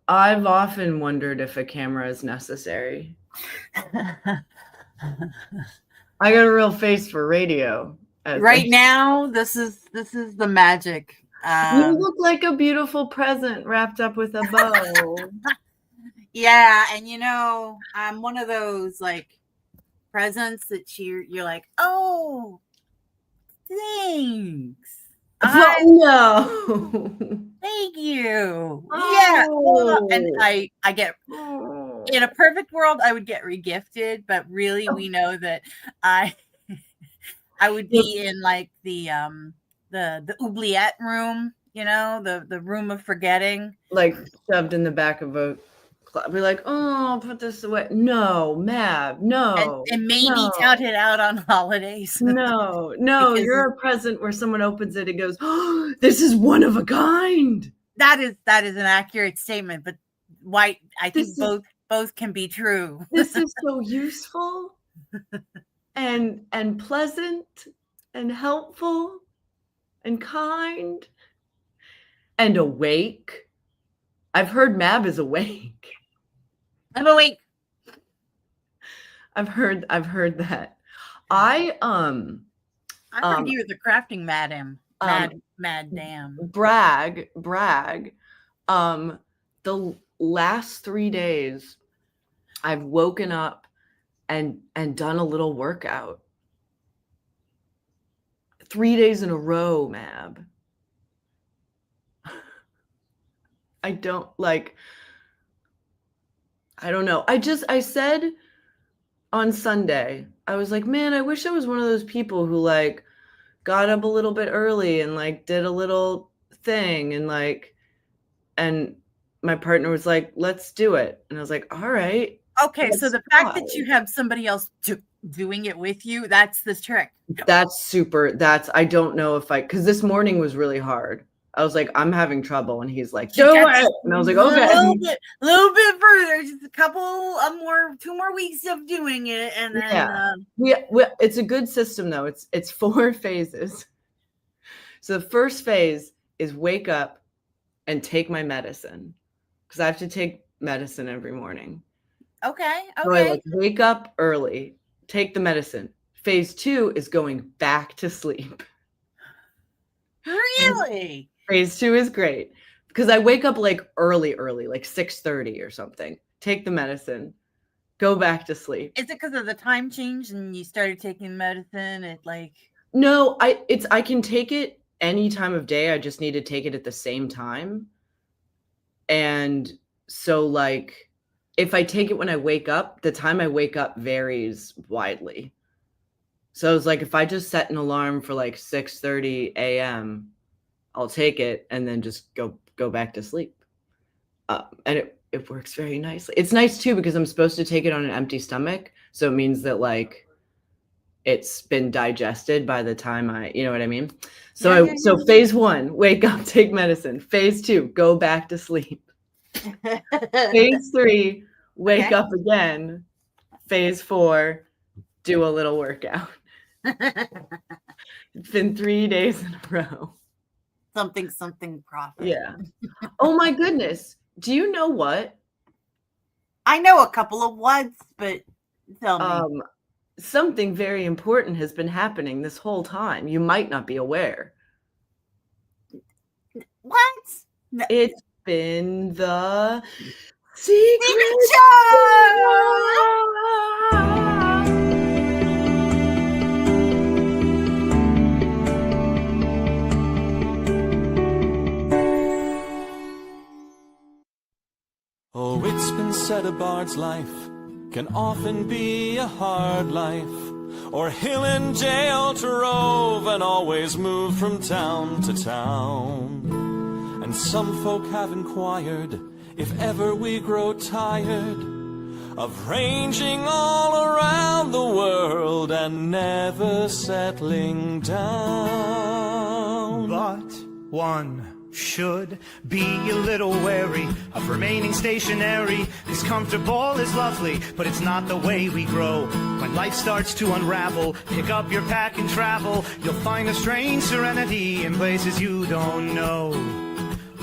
I've often wondered if a camera is necessary. I got a real face for radio. Right now, this is the magic. You look like a beautiful present wrapped up with a bow. Yeah, and I'm one of those like presents that you're like, oh, thanks. No. Thank you. Oh. Yeah. And I get in a perfect world, I would get regifted, but really we know that I would be in like the oubliette room, the room of forgetting. Like shoved in the back of a club. Be like, oh, put this away. No, Mab, no. And maybe touted out on holidays. No, you're a present where someone opens it and goes, oh, this is one of a kind. That is an accurate statement, but I think both can be true. This is so useful and pleasant and helpful and kind and awake. I've heard Mab is awake. I'm awake. I've heard that. I heard you were the crafting madam. Mad damn. Brag. The last 3 days I've woken up and done a little workout. 3 days in a row, Mab. I don't know. I said on Sunday, I was like, man, I wish I was one of those people who like got up a little bit early and like did a little thing and my partner was like, let's do it. And I was like, all right. Okay. So the fact that you have somebody else doing it with you, that's the trick. That's super. I don't know if because this morning was really hard. I was like, I'm having trouble. And he's like, do it. And I was like, okay. A little bit further, just two more weeks of doing it. And then, it's a good system though. It's 4 phases. So the first phase is wake up and take my medicine because I have to take medicine every morning. Okay. So I wake up early, take the medicine. Phase 2 is going back to sleep. Really? Phase 2 is great because I wake up like early, like 6:30 or something. Take the medicine, go back to sleep. Is it because of the time change and you started taking medicine at like? No, I can take it any time of day. I just need to take it at the same time. And so like if I take it when I wake up, the time I wake up varies widely. So it's like if I just set an alarm for like 6:30 a.m., I'll take it and then just go back to sleep. And it works very nicely. It's nice too because I'm supposed to take it on an empty stomach. So it means that like it's been digested by the time you know what I mean? So so phase 1, wake up, take medicine. Phase 2, go back to sleep. Phase 3, wake up again. Phase 4, do a little workout. It's been 3 days in a row. Something profit. Yeah. Oh my goodness. Do you know what? I know a couple of what's, but tell me. Something very important has been happening this whole time. You might not be aware. What? No. It's been the Secret Show! Oh, it's been said a bard's life can often be a hard life, or hill and jail to rove and always move from town to town. And some folk have inquired if ever we grow tired of ranging all around the world and never settling down. But one should be a little wary of remaining stationary. This comfortable is lovely, but it's not the way we grow. When life starts to unravel, pick up your pack and travel. You'll find a strange serenity in places you don't know.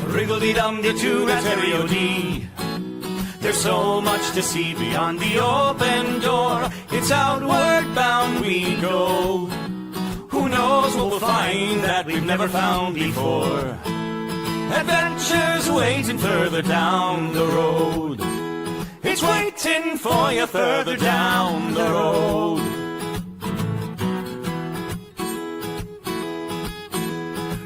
Wriggle-dee-dum-dee-too-rat-terry-o-dee. There's so much to see beyond the open door. It's outward bound we go. Who knows what we'll find that we've never found before. Adventures waiting further down the road. It's waiting for you further down the road.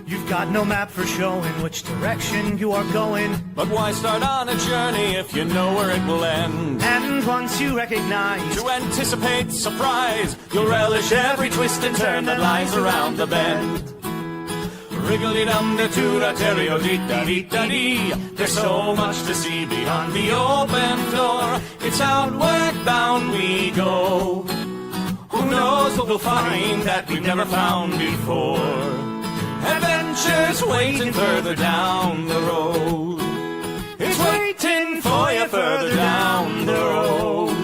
You've got no map for showing which direction you are going. But why start on a journey if you know where it will end? And once you recognize, To anticipate surprise, you'll relish every twist and turn that lies around the bend. Wriggle-dee-dum-dee-too-rat-terry-o-dee-da-dee-da-dee. There's so much to see beyond the open door. It's outward bound we go. Who knows what we'll find that we've never found before. Adventures waiting further down the road. It's waiting for you further down the road.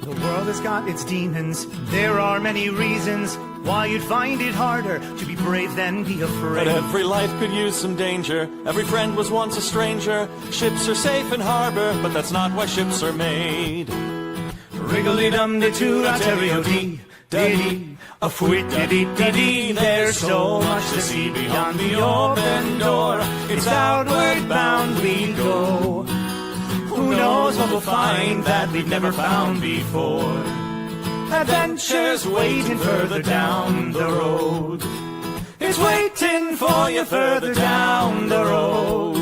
the world has got its demons. There are many reasons why you'd find it harder to be brave than be But afraid. every life could use some danger. Every friend was once a stranger. Ships are safe in harbor, but that's not why ships are made. Wriggle-dee-dum-dee-too-rat-terry-o-dee, dee, a fwit-dee-dee-dee-dee. There's so much to see beyond the open door. It's outward bound we go. Who knows what we'll find that we've never found before. Adventures waiting further down the road. It's waiting for you further down the road.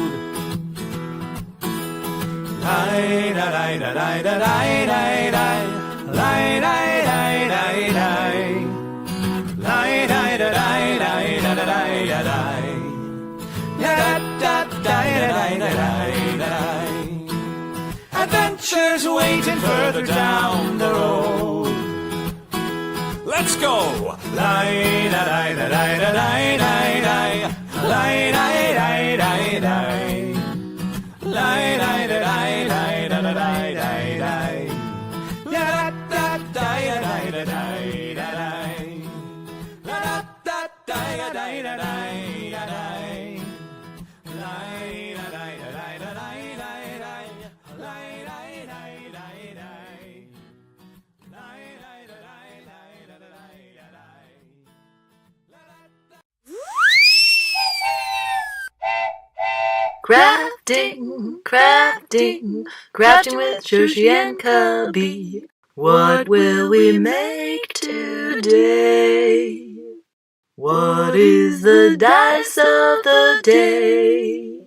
Adventures waiting further down the road. Let's go! Crafting, crafting, crafting with Joshi and Cubby. What will we make today? What is the dice of the day?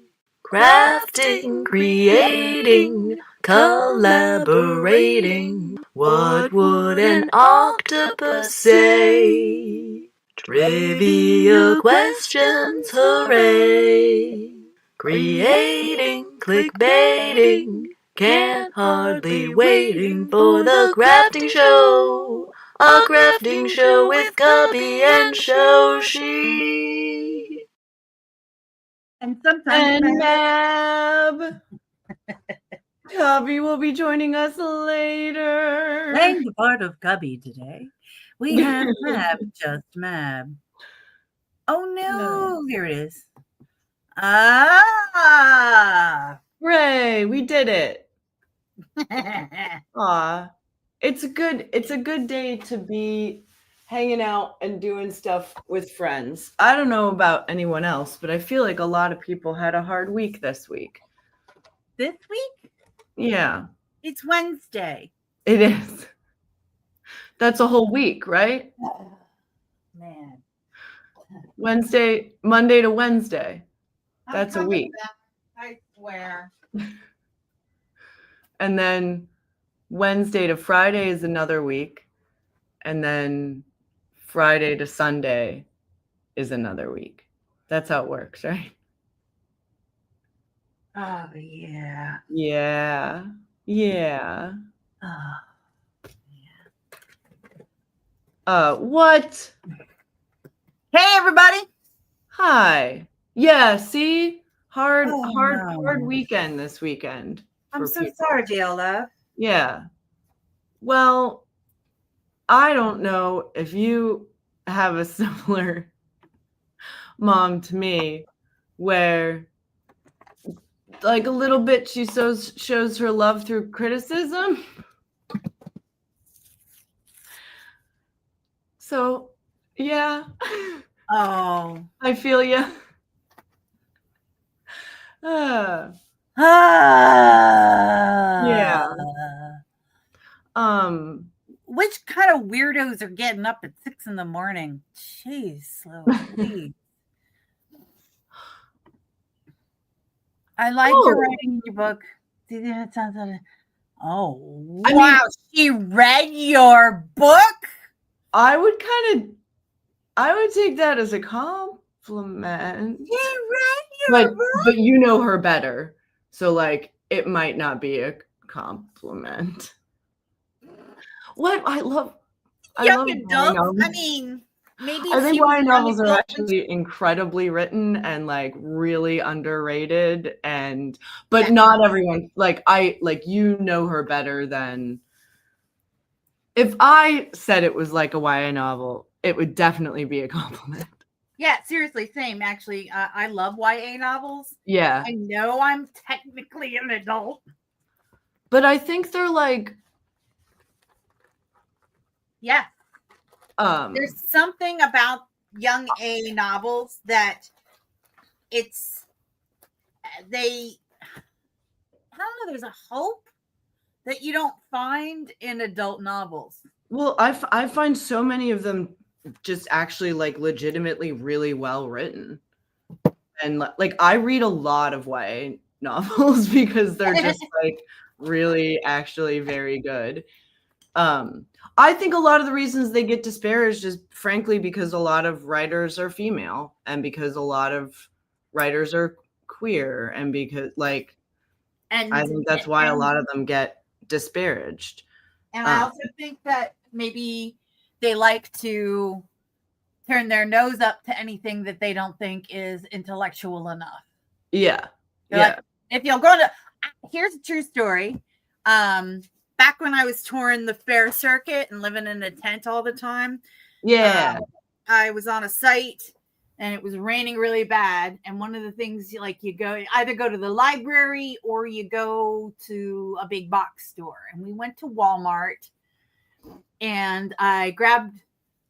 Crafting, creating, collaborating. What would an octopus say? Trivia questions, hooray! Creating, clickbaiting, can't hardly waiting for the crafting show. A crafting show with Cubby and Shoshi. And sometimes And Mab. Cubby will be joining us later. playing the part of Cubby today. We have Mab, just Mab. Oh no, here it is. Ah! Hooray, we did it. Aw. It's a good day to be hanging out and doing stuff with friends. I don't know about anyone else, but I feel like a lot of people had a hard week this week. This week? Yeah, It's Wednesday. it is. That's a whole week, right? Man. Monday to Wednesday. That's a week. I swear. And then Wednesday to Friday is another week. And then Friday to Sunday is another week. That's how it works, right? Oh, yeah. Yeah. Yeah. Oh. What? Hey, everybody. Hi. Yeah, see? Hard No. weekend this weekend. I'm for so people. sorry, JL Love. Yeah. Well, I don't know if you have a similar mom to me where like a little bit she shows her love through criticism. So, yeah. Oh. I feel you. Yeah. Which kind of weirdos are getting up at 6 in the morning? Jeez, Louise. I like your writing in your book. Oh, wow. She read your book? I would take that as a compliment. She read your book? But you know her better. So like it might not be a compliment. What? I love young adults. I mean, maybe I think YA novels are adult actually incredibly written and like really underrated, but not everyone like you know her better than if I said it was like a YA novel, it would definitely be a compliment. Yeah, seriously, same. Actually, I love YA novels. Yeah. I know I'm technically an adult. But I think they're like yeah. There's something about young A novels that I don't know, there's a hope that you don't find in adult novels. Well, I find so many of them just actually like legitimately really well written. And like I read a lot of YA novels because they're just like really actually very good. I think a lot of the reasons they get disparaged is frankly because a lot of writers are female and because a lot of writers are queer and because like I think that's why a lot of them get disparaged. And I also think that maybe they like to turn their nose up to anything that they don't think is intellectual enough. Yeah. Like, if you'll go to, here's a true story. Back when I was touring the fair circuit and living in a tent all the time. Yeah. I was on a site and it was raining really bad. And one of the things you either go to the library or you go to a big box store. And we went to Walmart and I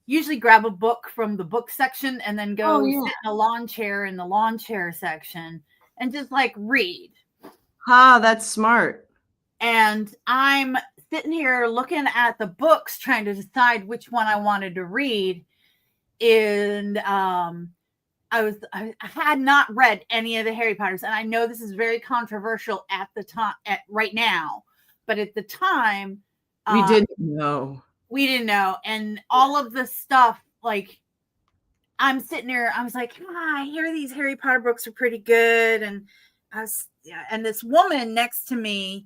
usually grab a book from the book section and then go sit in a lawn chair in the lawn chair section and just like read. That's smart. And I'm sitting here looking at the books, trying to decide which one I wanted to read. And I had not read any of the Harry Potters. And I know this is very controversial at the time, right now. But at the time, we didn't know. We didn't know. And all of the stuff, like, I'm sitting there, I was like, I hear these Harry Potter books are pretty good. And and this woman next to me,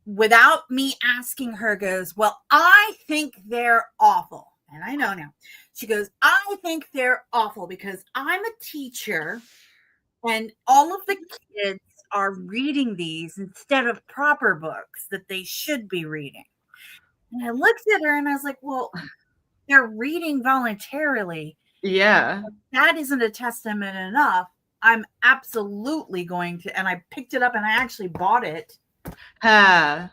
without me asking her, goes, well, I think they're awful. And I know now. She goes, I think they're awful because I'm a teacher and all of the kids are reading these instead of proper books that they should be reading. And I looked at her and I was like, well, they're reading voluntarily. Yeah. That isn't a testament enough. I'm absolutely going to, and I picked it up and I actually bought it. Yeah.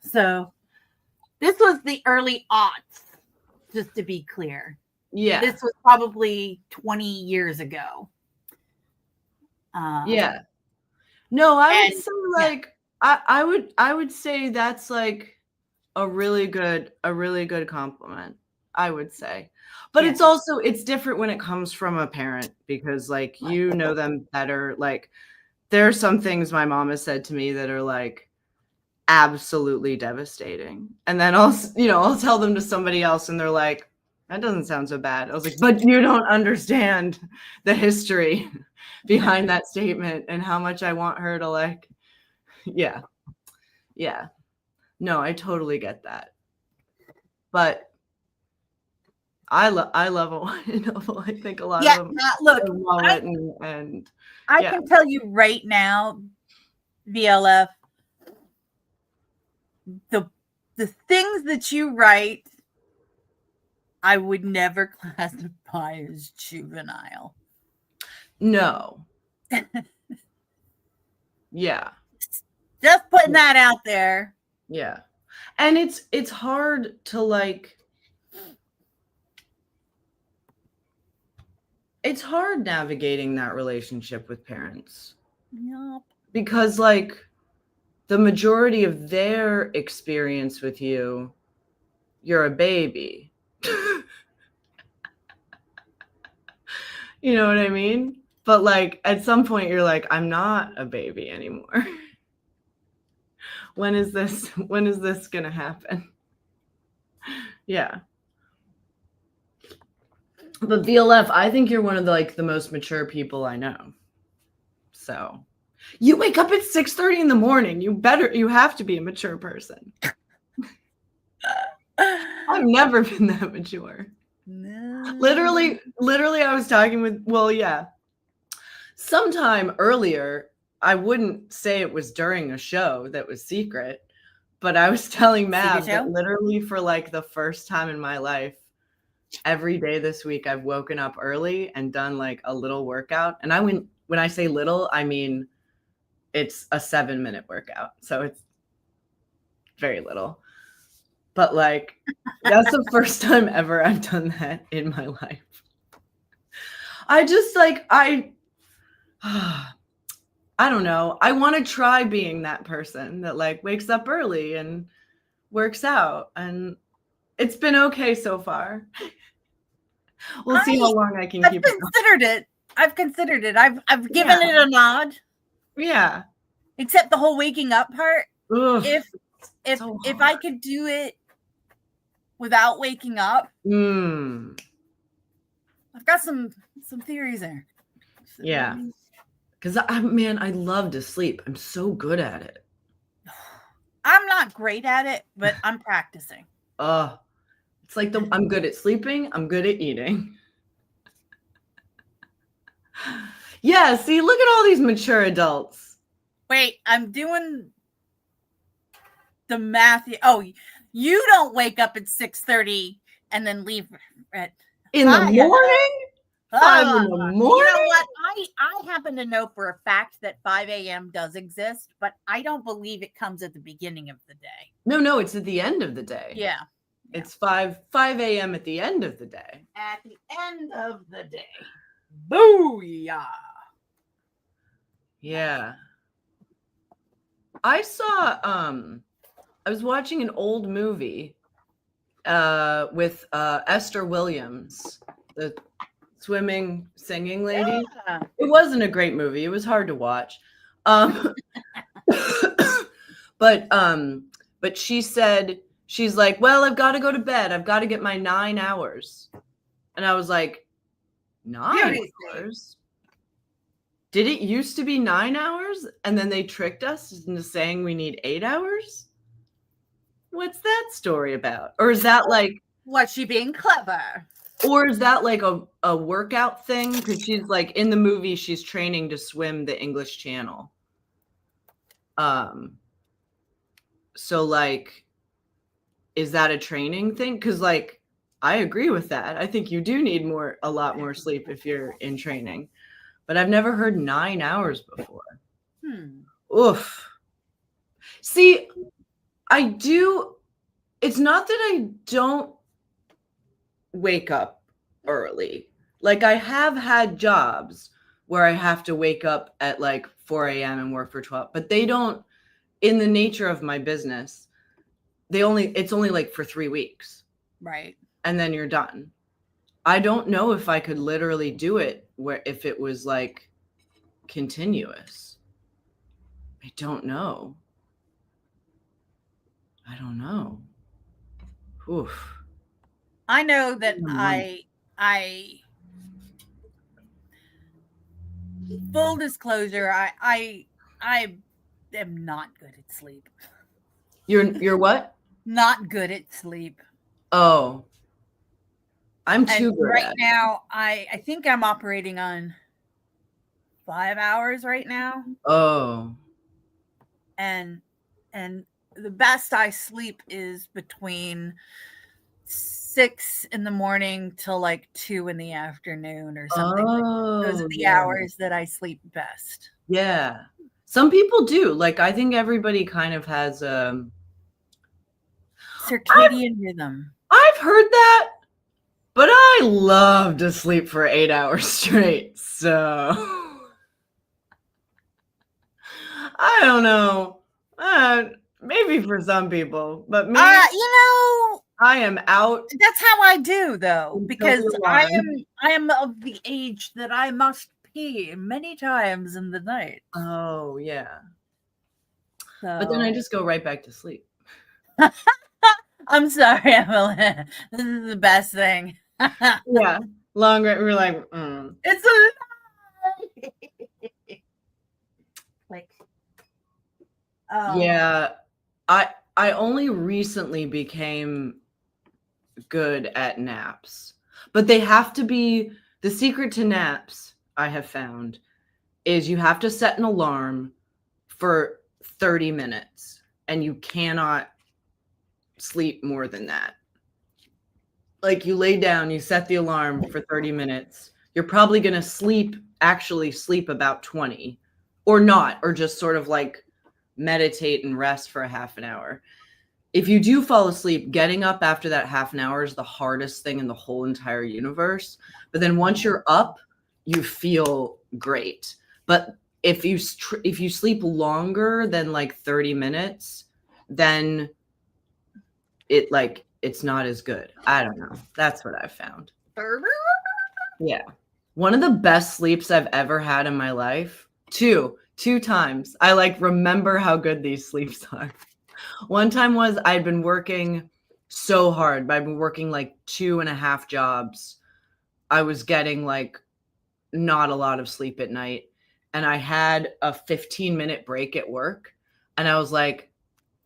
So this was the early aughts, just to be clear. Yeah. This was probably 20 years ago. Yeah. No, I would say like I would say that's like a really good compliment, I would say. But it's different when it comes from a parent because like you know them better. Like there are some things my mom has said to me that are like absolutely devastating. And then I'll tell them to somebody else and they're like, that doesn't sound so bad. I was like, but you don't understand the history behind that statement and how much I want her to like, yeah. No, I totally get that. but I love a YA novel. I think a lot Yeah, of them look, are well written, and I yeah. can tell you right now, VLF, the things that you write, I would never classify as juvenile. No. Yeah. Just putting that out there. Yeah. And it's hard to like, it's hard navigating that relationship with parents. Yep. Because like the majority of their experience with you, you're a baby. You know what I mean? But like at some point you're like, I'm not a baby anymore. When is this gonna happen? Yeah. But VLF, I think you're one of the most mature people I know. So you wake up at 6:30 in the morning. You have to be a mature person. I've never been that mature. No. Literally, I was talking with, sometime earlier, I wouldn't say it was during a show that was secret, but I was telling Mav that literally for like the first time in my life, every day this week, I've woken up early and done like a little workout. And when I say little, I mean, it's a 7-minute workout. So it's very little. But like, that's the first time ever I've done that in my life. I just like, I don't know. I want to try being that person that like wakes up early and works out. And it's been okay so far. We'll see how long I can keep it. I've considered it. I've given it a nod. Yeah. Except the whole waking up part. Ugh, if I could do it without waking up, I've got some theories there. Yeah. Because I love to sleep. I'm so good at it. I'm not great at it, but I'm practicing. It's like I'm good at sleeping. I'm good at eating. Yeah, see, look at all these mature adults. Wait, I'm doing the math. Oh, you don't wake up at 6:30 and then leave at in the morning? 5 in the morning? You know what? I happen to know for a fact that 5 a.m. does exist, but I don't believe it comes at the beginning of the day. No, it's at the end of the day. Yeah. It's 5 a.m. at the end of the day. At the end of the day. Booyah. Yeah. I saw I was watching an old movie with Esther Williams, the swimming singing lady. Yeah. It wasn't a great movie. It was hard to watch. But she said, she's like, well, I've got to go to bed. I've got to get my 9 hours. And I was like, 9 hours? Did it used to be 9 hours? And then they tricked us into saying we need 8 hours? What's that story about? Or is that like... Was she being clever? Or is that like a workout thing? Because she's like, in the movie, she's training to swim the English Channel. So like, is that a training thing? Because like, I agree with that. I think you do need a lot more sleep if you're in training. But I've never heard 9 hours before. Oof. See, I do. It's not that I don't wake up early. Like I have had jobs where I have to wake up at like 4 a.m. and work for 12, but they don't, in the nature of my business, it's only like for 3 weeks. Right. And then you're done. I don't know if I could literally do it if it was like continuous. I don't know. Oof. I know that I full disclosure, I am not good at sleep. You're what? Not good at sleep. Oh, I'm too And good right at it. now, I think I'm operating on 5 hours right now, Oh, and the best I sleep is between 6 in the morning till like 2 in the afternoon or something like that. Those are oh, the yeah, hours that I sleep best. yeah. Some people do. Like, I think everybody kind of has Circadian rhythm. I've heard that, but I love to sleep for 8 hours straight. So I don't know. Maybe for some people, but me, You know, I am out that's how I do though, until because the alarm. I am of the age that I must pee many times in the night. Oh, yeah. But then I So just go right back to sleep. I'm sorry, Evelyn. This is the best thing. Yeah. Longer, we're like, It's a like yeah. I only recently became good at naps, but they have to be the secret to naps, I have found, is you have to set an alarm for 30 minutes and you cannot sleep more than that. Like you lay down, you set the alarm for 30 minutes. You're probably going to actually sleep about 20 or not, or just sort of like meditate and rest for a half an hour. If you do fall asleep, getting up after that half an hour is the hardest thing in the whole entire universe. But then once you're up, you feel great. But if you sleep longer than like 30 minutes, then it's not as good. I don't know. That's what I've found. Yeah. One of the best sleeps I've ever had in my life. Two times. I like remember how good these sleeps are. One time was I'd been working so hard. I'd been working like 2.5 jobs. I was getting like not a lot of sleep at night. And I had a 15-minute break at work. And I was like,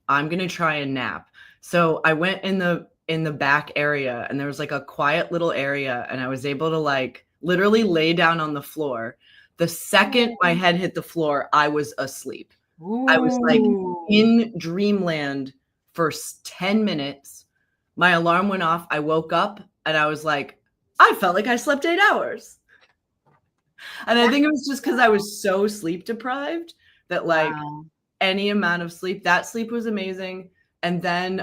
I'm going to try and nap. So I went in the back area and there was like a quiet little area. And I was able to like literally lay down on the floor. The second my head hit the floor, I was asleep. I was like in dreamland for 10 minutes. My alarm went off. I woke up and I was like, I felt like I slept 8 hours. And I think it was just because I was so sleep deprived that like any amount of sleep, that sleep was amazing. And then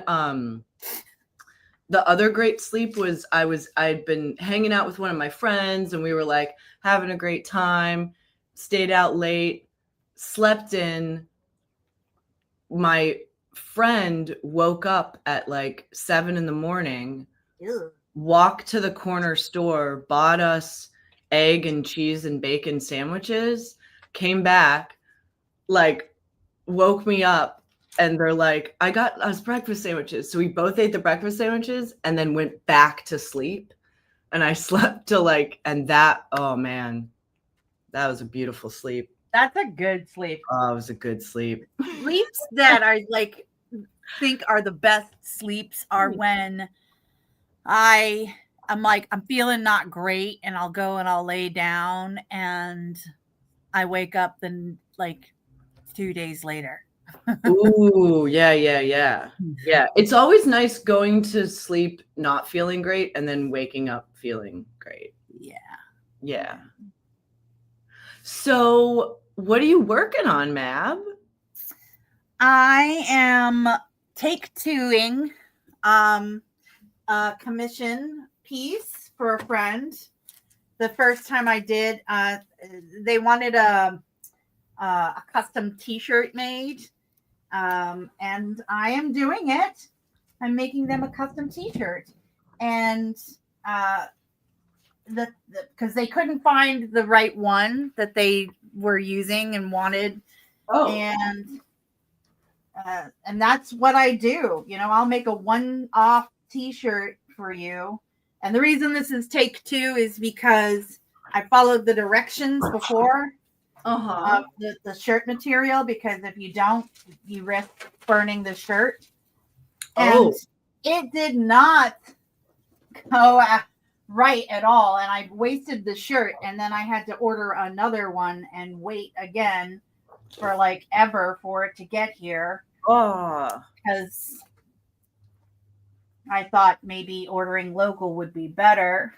the other great sleep was I'd been hanging out with one of my friends and we were like having a great time, stayed out late, slept in. My friend woke up at like 7 a.m, walked to the corner store, bought us egg and cheese and bacon sandwiches, came back, like woke me up, and they're like, I got us breakfast sandwiches. So we both ate the breakfast sandwiches and then went back to sleep. And I slept till like, and that, oh man, that was a beautiful sleep. That's a good sleep. Oh, it was a good sleep. Sleeps that I like think are the best sleeps are when I'm like, I'm feeling not great and I'll go and I'll lay down and I wake up then like 2 days later. Ooh, yeah. Yeah. It's always nice going to sleep not feeling great and then waking up feeling great. Yeah. Yeah. So, what are you working on, Mab? I am take-twoing a commission piece for a friend. The first time I did, they wanted a custom t-shirt made. And I am doing it. I'm making them a custom t-shirt. And because they couldn't find the right one that they were using and wanted. Oh. And that's what I do. You know, I'll make a one-off t-shirt for you. And the reason this is take two is because I followed the directions before of the shirt material, because if you don't, you risk burning the shirt. And it did not go right at all. And I wasted the shirt, and then I had to order another one and wait again for like ever for it to get here Oh, because I thought maybe ordering local would be better.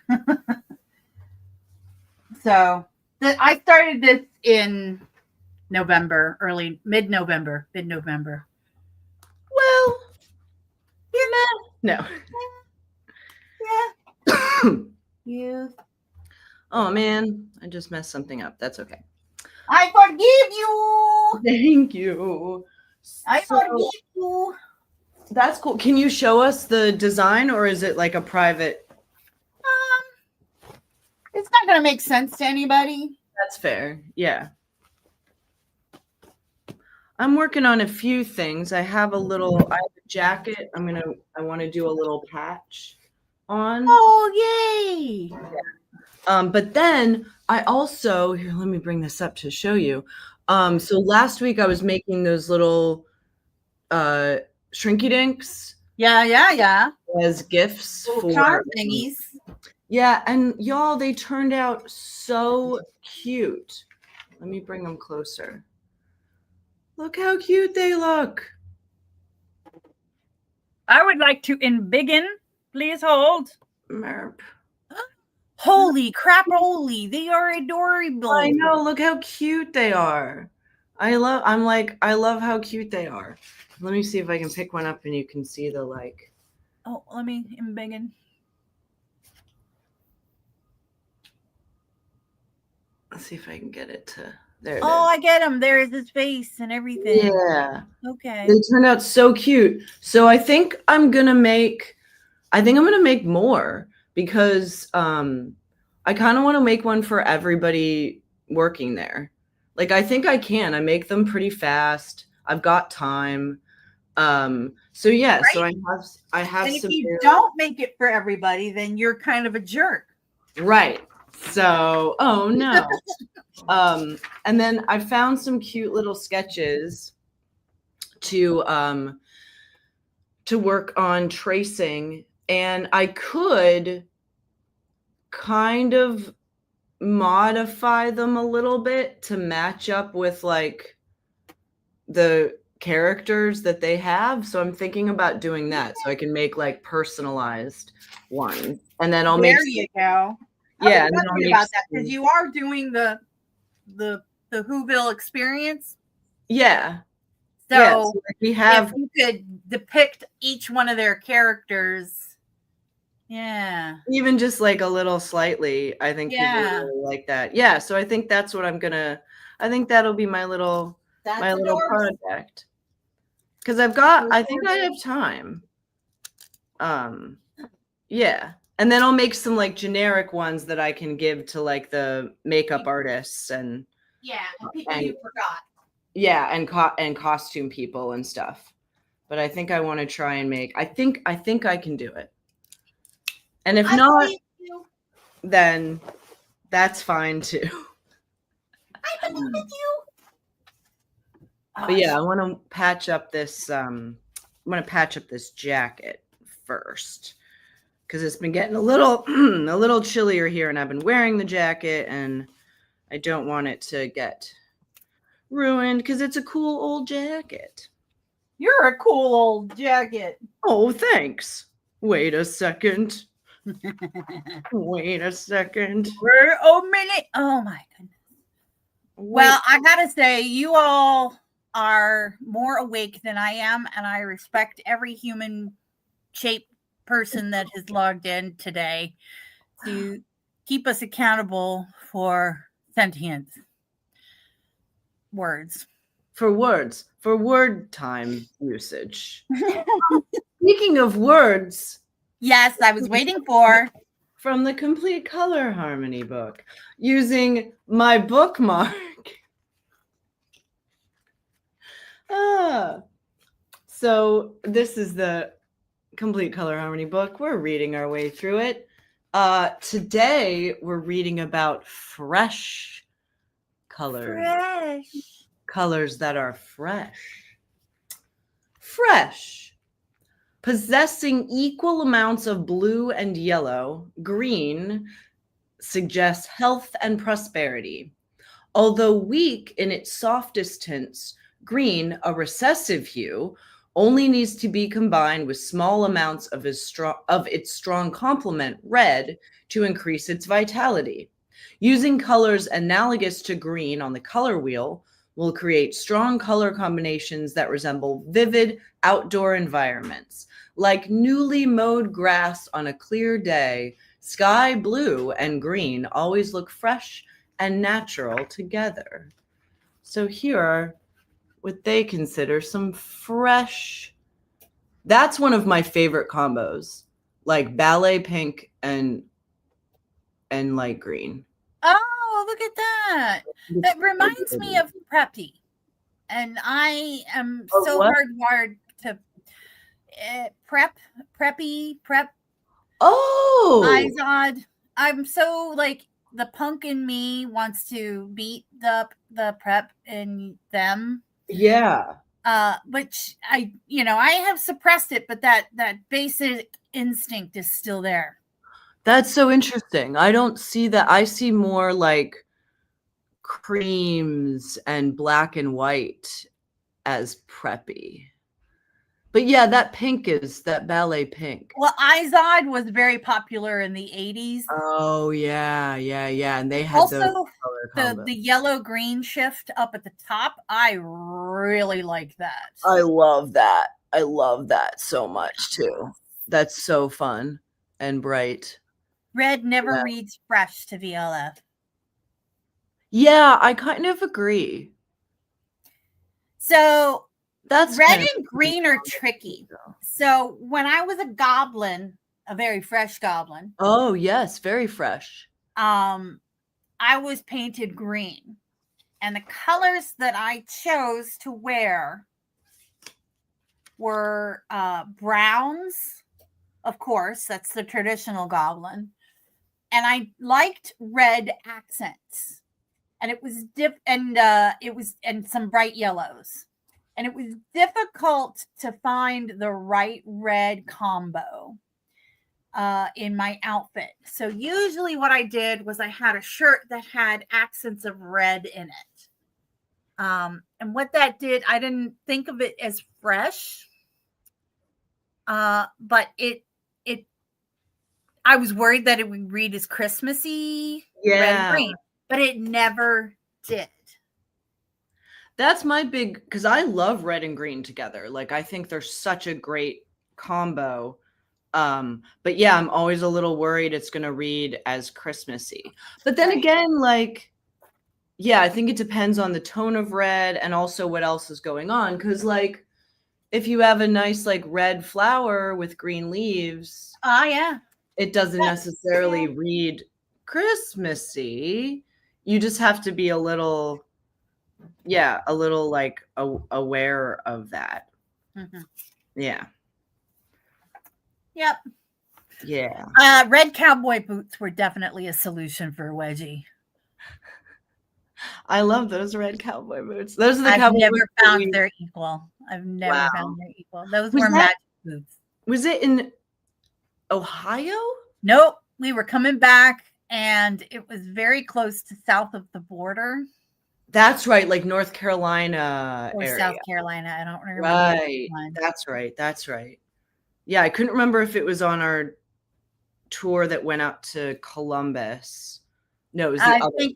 So I started this in November, mid-November. well, no. Yeah. You. Oh man, I just messed something up. That's okay. I forgive you. Thank you. I So, forgive you. that's cool. Can you show us the design, or is it like a private? It's not going to make sense to anybody. That's fair. Yeah. I'm working on a few things. I have a jacket. I want to do a little patch on. Oh, yay. But then I also, here, let me bring this up to show you. So last week I was making those little shrinky dinks Yeah. as gifts Little for charm thingies. yeah, and y'all, they turned out so cute. Let me bring them closer. Look how cute they look. I would like to embiggen. Please hold. Merp. Holy crap, holy. They are adorable. I know, look how cute they are. I love how cute they are. Let me see if I can pick one up and you can see the like. Oh, let me embiggen. Let's see if I can get it to there. Oh, I get him. There's his face and everything. Yeah. Okay. They turned out so cute. So I think I'm gonna make more because I kind of want to make one for everybody working there. Like I think I can. I make them pretty fast. I've got time. So yeah, so I have And if some you don't make it for everybody, then you're kind of a jerk. right. So, oh no. And then I found some cute little sketches to work on tracing, and I could kind of modify them a little bit to match up with like the characters that they have. So I'm thinking about doing that so I can make like personalized ones, and then I'll make There you go. yeah, I and was then I'll wondering make about that some- because you are doing the Whoville experience. yeah. So, yeah, so like we have if you could depict each one of their characters, yeah, even just like a little slightly, I think people Yeah. really like that. Yeah, so I think that's what I think that'll be my little that's little adorable. project. Because I think I have time. Yeah. And then I'll make some like generic ones that I can give to like the makeup artists and Yeah, and people And- you forgot. yeah, and costume people and stuff. But I think I want to try and make I think I can do it. And if I not, believe you. then that's fine too. I believe you. But yeah, I want to patch up this jacket first because it's been getting a little chillier here, and I've been wearing the jacket, and I don't want it to get ruined because it's a cool old jacket. You're a cool old jacket. Oh, thanks. Wait a second. Wait a second. We're a minute. Oh my goodness. Well, I gotta say, you all are more awake than I am, and I respect every human shaped person that has logged in today to keep us accountable for sentient words. for word time usage. Speaking of words, Yes, I was waiting for. from the Complete Color Harmony book, using my bookmark. So this is the Complete Color Harmony book. We're reading our way through it. Today we're reading about fresh colors. Colors that are fresh. Fresh. Possessing equal amounts of blue and yellow, green suggests health and prosperity. Although weak in its softest tints, green, a recessive hue, only needs to be combined with small amounts of its strong complement, red, to increase its vitality. Using colors analogous to green on the color wheel will create strong color combinations that resemble vivid outdoor environments. Like newly mowed grass on a clear day, sky blue and green always look fresh and natural together. So here are what they consider some fresh. That's one of my favorite combos, like ballet pink and light green. Oh, look at that. That reminds me of preppy. And I am Of so what? hardwired to prep. Oh, Izod. I'm so like the punk in me wants to beat the prep in them. yeah. Which I have suppressed it, but that basic instinct is still there. That's so interesting. I don't see that. I see more like creams and black and white as preppy. But yeah, that pink is that ballet pink. Well, Izod was very popular in the 80s. Oh yeah. And they had Also, those color combos. the yellow green shift up at the top, I really like that. I love that. I love that so much too. That's so fun and bright. Red never reads fresh to VLF. Yeah, I kind of agree. So That's red kind of and green are tricky. So when I was a goblin, a very fresh goblin. Oh yes, very fresh. I was painted green. And the colors that I chose to wear were browns, of course, that's the traditional goblin. And I liked red accents. And it was and some bright yellows. And it was difficult to find the right red combo in my outfit. So usually what I did was I had a shirt that had accents of red in it. And what that did, I didn't think of it as fresh, but I was worried that it would read as Christmassy, red and green, but it never did. That's my big, because I love red and green together. Like I think they're such a great combo. But yeah, I'm always a little worried it's gonna read as Christmassy. But then again, like, yeah, I think it depends on the tone of red and also what else is going on. Because like, if you have a nice like red flower with green leaves, yeah, it doesn't necessarily read Christmassy. You just have to be a little like aware of that. Mm-hmm. Yeah. Yep. Yeah. Red cowboy boots were definitely a solution for Wedgie. I love those red cowboy boots. Those are the I've cowboy never boots found their equal. I've never found their equal. Those were magic boots. Was it in Ohio? Nope. We were coming back and it was very close to south of the border. That's right, like North Carolina or area. South Carolina. I don't remember. Right. That's right. Yeah, I couldn't remember if it was on our tour that went out to Columbus. No, it was the other one.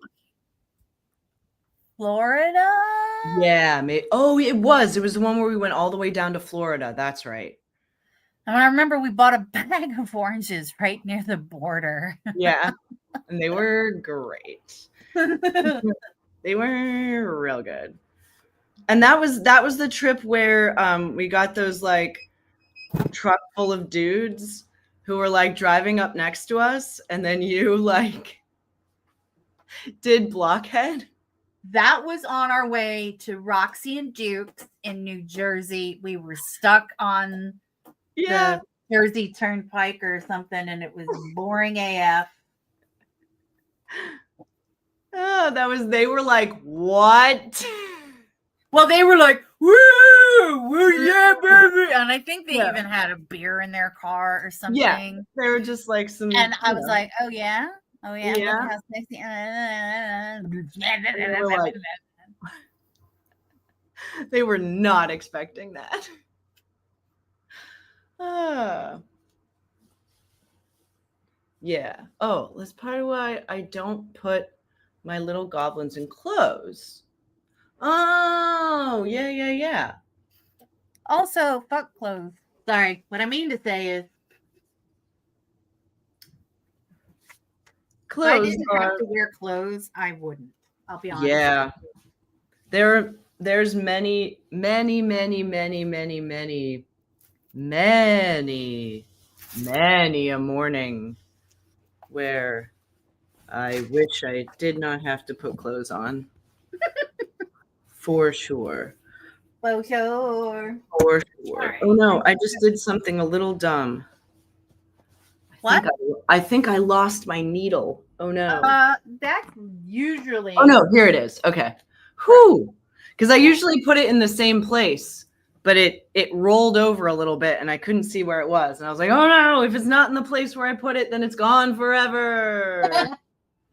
Florida? Yeah. It was. It was the one where we went all the way down to Florida. That's right. I remember we bought a bag of oranges right near the border. Yeah. And they were great. They were real good. And that was the trip where we got those like truck full of dudes who were like driving up next to us, and then you like did Blockhead. That was on our way to Roxy and Duke's in New Jersey. We were stuck on the Jersey Turnpike or something, and it was boring AF. Oh, they were like, what? Well, they were like, woo! yeah, baby. And I think they Yeah. even had a beer in their car or something. Yeah, they were just like some. And I you was know, like, oh yeah, look Yeah. how sexy. they were like, they were not expecting that. Yeah. Oh, that's part of why I don't put my little goblins in clothes. Oh, yeah. Also, fuck clothes. Sorry, what I mean to say is, if I Clothes didn't have to wear clothes, I wouldn't. I'll be honest. Yeah. There's many a morning where I wish I did not have to put clothes on. For sure. For sure. For sure. Right. Oh no, I just did something a little dumb. What? I think I lost my needle. Oh no. That's usually. Oh no, here it is. Okay. Whew. Because I usually put it in the same place, but it rolled over a little bit and I couldn't see where it was. And I was like, oh no, if it's not in the place where I put it, then it's gone forever.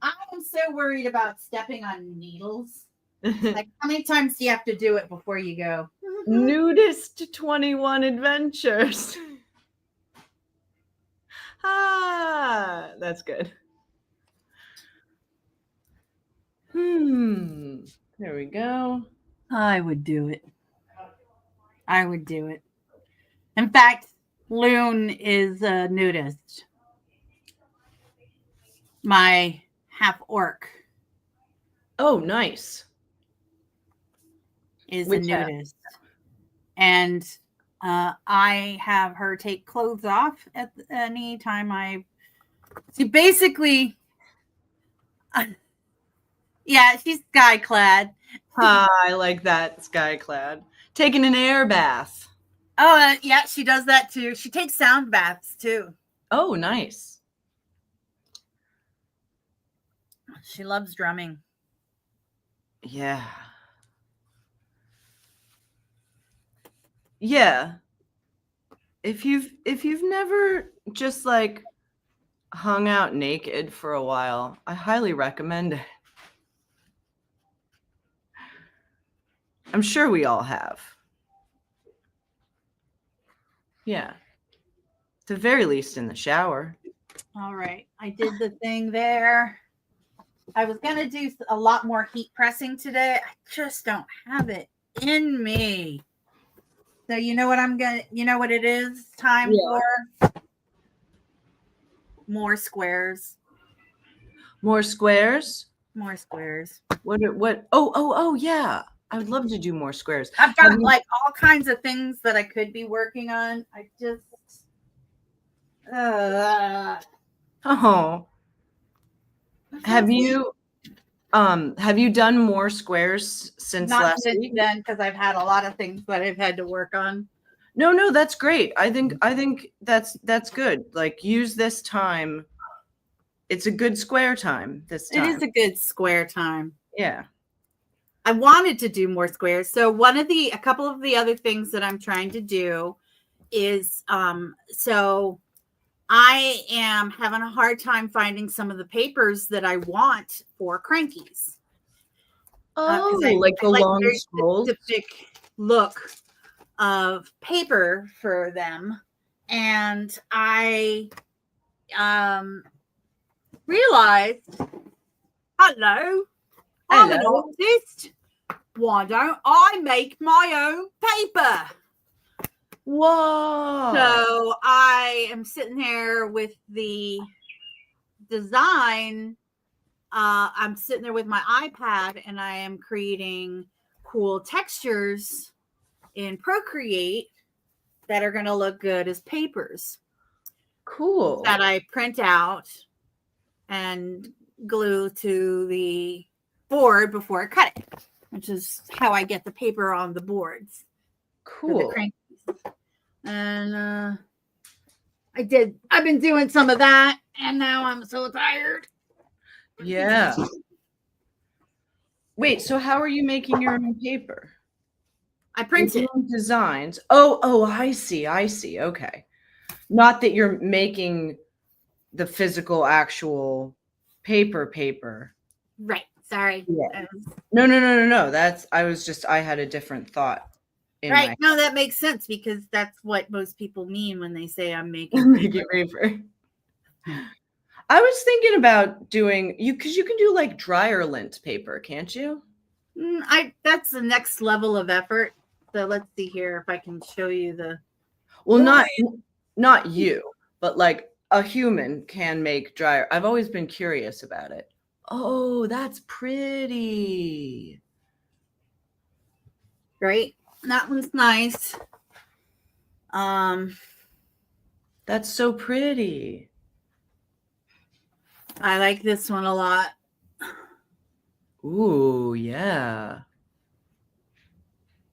I'm so worried about stepping on needles. Like, how many times do you have to do it before you go? Nudist 21 adventures. That's good. There we go. I would do it. I would do it. In fact, Loon is a nudist. My half orc Oh, nice. is Which a half? nudist. And I have her take clothes off at any time I see. Basically, yeah, she's sky clad. I like that, skyclad. Taking an air bath. Oh, yeah, she does that too. She takes sound baths too. Oh, nice. She loves drumming. Yeah. Yeah. If you've never just like hung out naked for a while, I highly recommend it. I'm sure we all have. Yeah. At the very least in the shower. All right. I did the thing there. I was going to do a lot more heat pressing today. I just don't have it in me. So you know what you know what it is time for? More squares. More squares? More squares. What? Oh, yeah. I would love to do more squares. I've got like all kinds of things that I could be working on. I just Oh. Have you done more squares since not last since week? then, because I've had a lot of things that I've had to work on. No, that's great. I think that's good. Like, use this time. It's a good square time this time. It is a good square time. Yeah. I wanted to do more squares. So a couple of the other things that I'm trying to do is so I am having a hard time finding some of the papers that I want for crankies. Oh, like the long scrolls? Specific look of paper for them. And I realized, hello, I'm an artist. Why don't I make my own paper? Whoa. So I am sitting there with the design. I'm sitting there with my iPad and I am creating cool textures in Procreate that are going to look good as papers. Cool. That I print out and glue to the board before I cut it, which is how I get the paper on the boards. Cool. And I've been doing some of that, and now I'm so tired. Yeah. Wait, so how are you making your own paper? I print it. Designs. Oh, I see. Okay. Not that you're making the physical, actual paper. Right. Sorry. Yeah. No. I had a different thought in Right. my No, that makes sense because that's what most people mean when they say I'm making paper. I was thinking about doing because you can do like dryer lint paper, can't you? That's the next level of effort. So let's see here if I can show you the. Well, not you, but like a human can make dryer. I've always been curious about it. Oh, that's pretty. Right. That one's nice. That's so pretty. I like this one a lot. Ooh, yeah.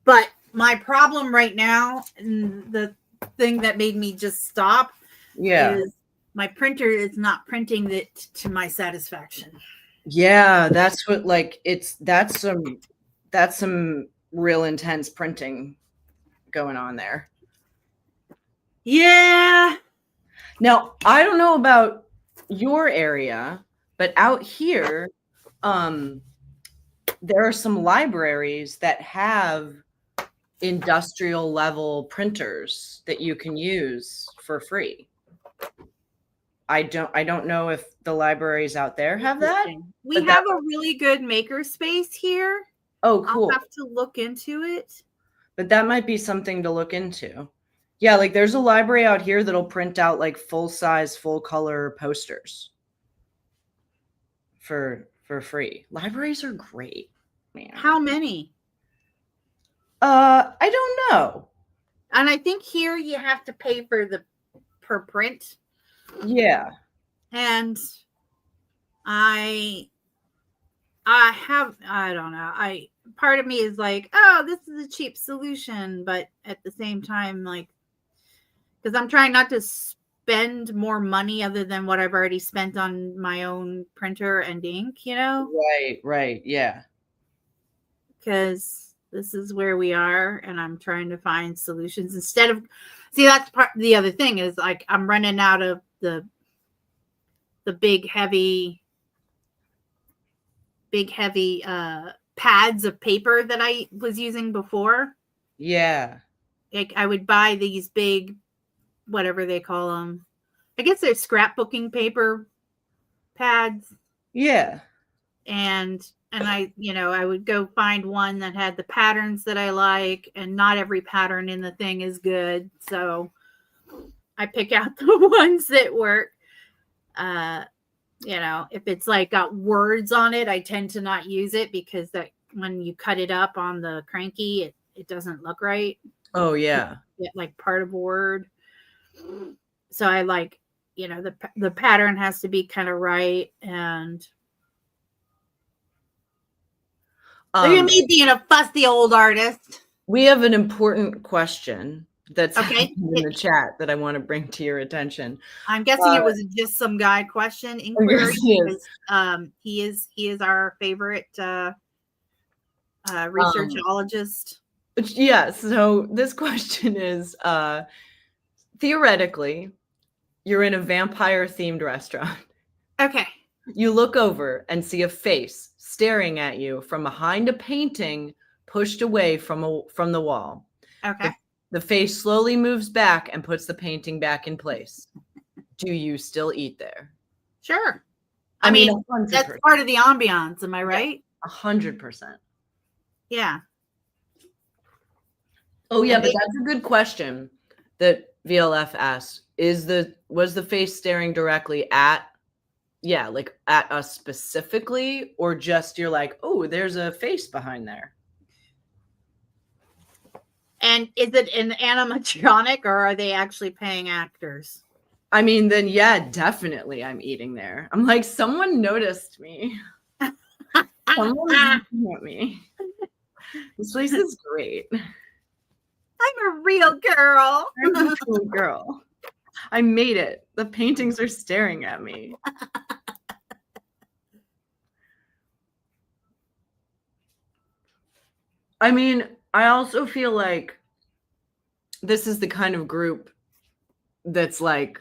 But my problem right now, and the thing that made me just stop, is my printer is not printing it to my satisfaction. Yeah, that's what that's some real intense printing going on there. Yeah. Now, I don't know about your area, but out here, there are some libraries that have industrial level printers that you can use for free. I don't know if the libraries out there have that. We have a really good maker space here. Oh, cool. I'll have to look into it. But that might be something to look into. Yeah, like there's a library out here that'll print out like full-size, full-color posters for free. Libraries are great, man. How many? I don't know. And I think here you have to pay for the per print. Yeah. And I don't know. Part of me is like, oh, this is a cheap solution, but at the same time, like, because I'm trying not to spend more money other than what I've already spent on my own printer and ink, you know? Right, yeah. Because this is where we are, and I'm trying to find solutions instead of. See, that's the other thing is like I'm running out of the big heavy pads of paper that I was using before. Yeah. Like I would buy these big, whatever they call them. I guess they're scrapbooking paper pads. Yeah. And I would go find one that had the patterns that I like, and not every pattern in the thing is good. So I pick out the ones that work. If it's like got words on it, I tend to not use it because that when you cut it up on the cranky, it doesn't look right. Oh yeah. Like part of a word. So I like, the pattern has to be kind of right. And look at me being a fussy old artist. We have an important question that's okay in the chat that I want to bring to your attention. I'm guessing it was just some guy question inquiry. He is our favorite researchologist. Yeah, so this question is theoretically, you're in a vampire themed restaurant. Okay. You look over and see a face staring at you from behind a painting pushed away from the wall. Okay. The face slowly moves back and puts the painting back in place. Do you still eat there? Sure. I mean, 100%. That's part of the ambiance. Am I right? 100%. Yeah. Oh yeah, but that's a good question that VLF asked. Was the face staring directly at us specifically, or just you're like, oh, there's a face behind there? And is it an animatronic, or are they actually paying actors? I mean, then yeah, definitely I'm eating there. I'm like, someone noticed me. Someone's looking at me. This place is great. I'm a real girl. I'm a real girl. I made it. The paintings are staring at me. I mean, I also feel like this is the kind of group that's like,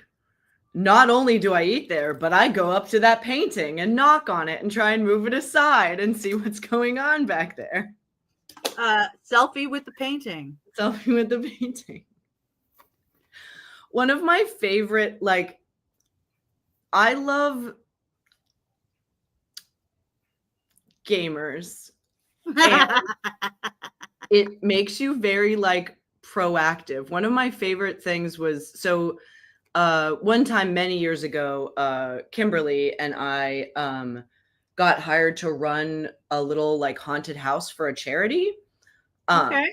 not only do I eat there, but I go up to that painting and knock on it and try and move it aside and see what's going on back there. Selfie with the painting. Selfie with the painting. One of my favorite, like, I love gamers. And it makes you very, like, proactive. One of my favorite things was, so one time many years ago, Kimberly and I got hired to run a little like haunted house for a charity. Okay.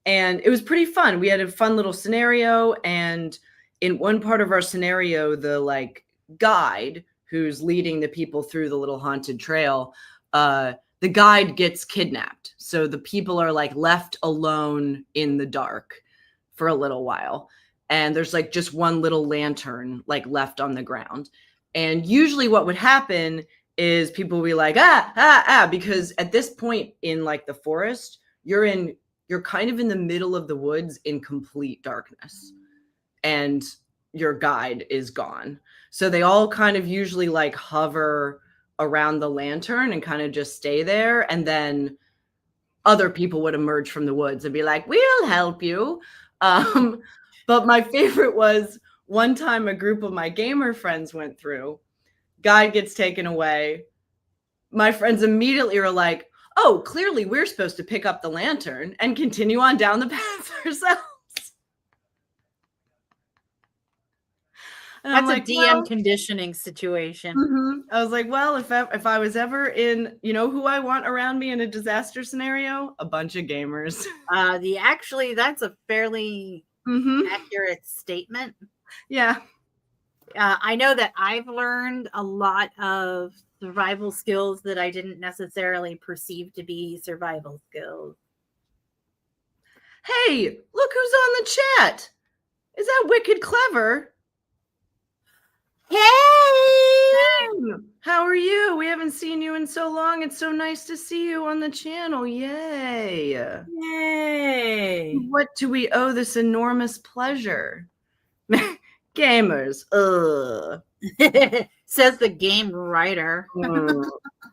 And it was pretty fun. We had a fun little scenario, and in one part of our scenario, the like guide who's leading the people through the little haunted trail, the guide gets kidnapped. So the people are like left alone in the dark for a little while. And there's like just one little lantern like left on the ground. And usually what would happen is people would be like, because at this point in like the forest, you're kind of in the middle of the woods in complete darkness, and your guide is gone. So they all kind of usually like hover around the lantern and kind of just stay there. And then other people would emerge from the woods and be like, we'll help you. But my favorite was one time a group of my gamer friends went through, guide gets taken away. My friends immediately are like, oh, clearly we're supposed to pick up the lantern and continue on down the path ourselves. And That's I'm like, a DM conditioning situation. I was like, well, if I was ever in, you know who I want around me in a disaster scenario? A bunch of gamers. That's a fairly accurate statement. Yeah. I know that I've learned a lot of survival skills that I didn't necessarily perceive to be survival skills. Hey, look who's on the chat. Is that Wicked Clever? Hey! How are you? We haven't seen you in so long. It's so nice to see you on the channel. Yay. Yay! What do we owe this enormous pleasure? Gamers. Ugh. Says the game writer.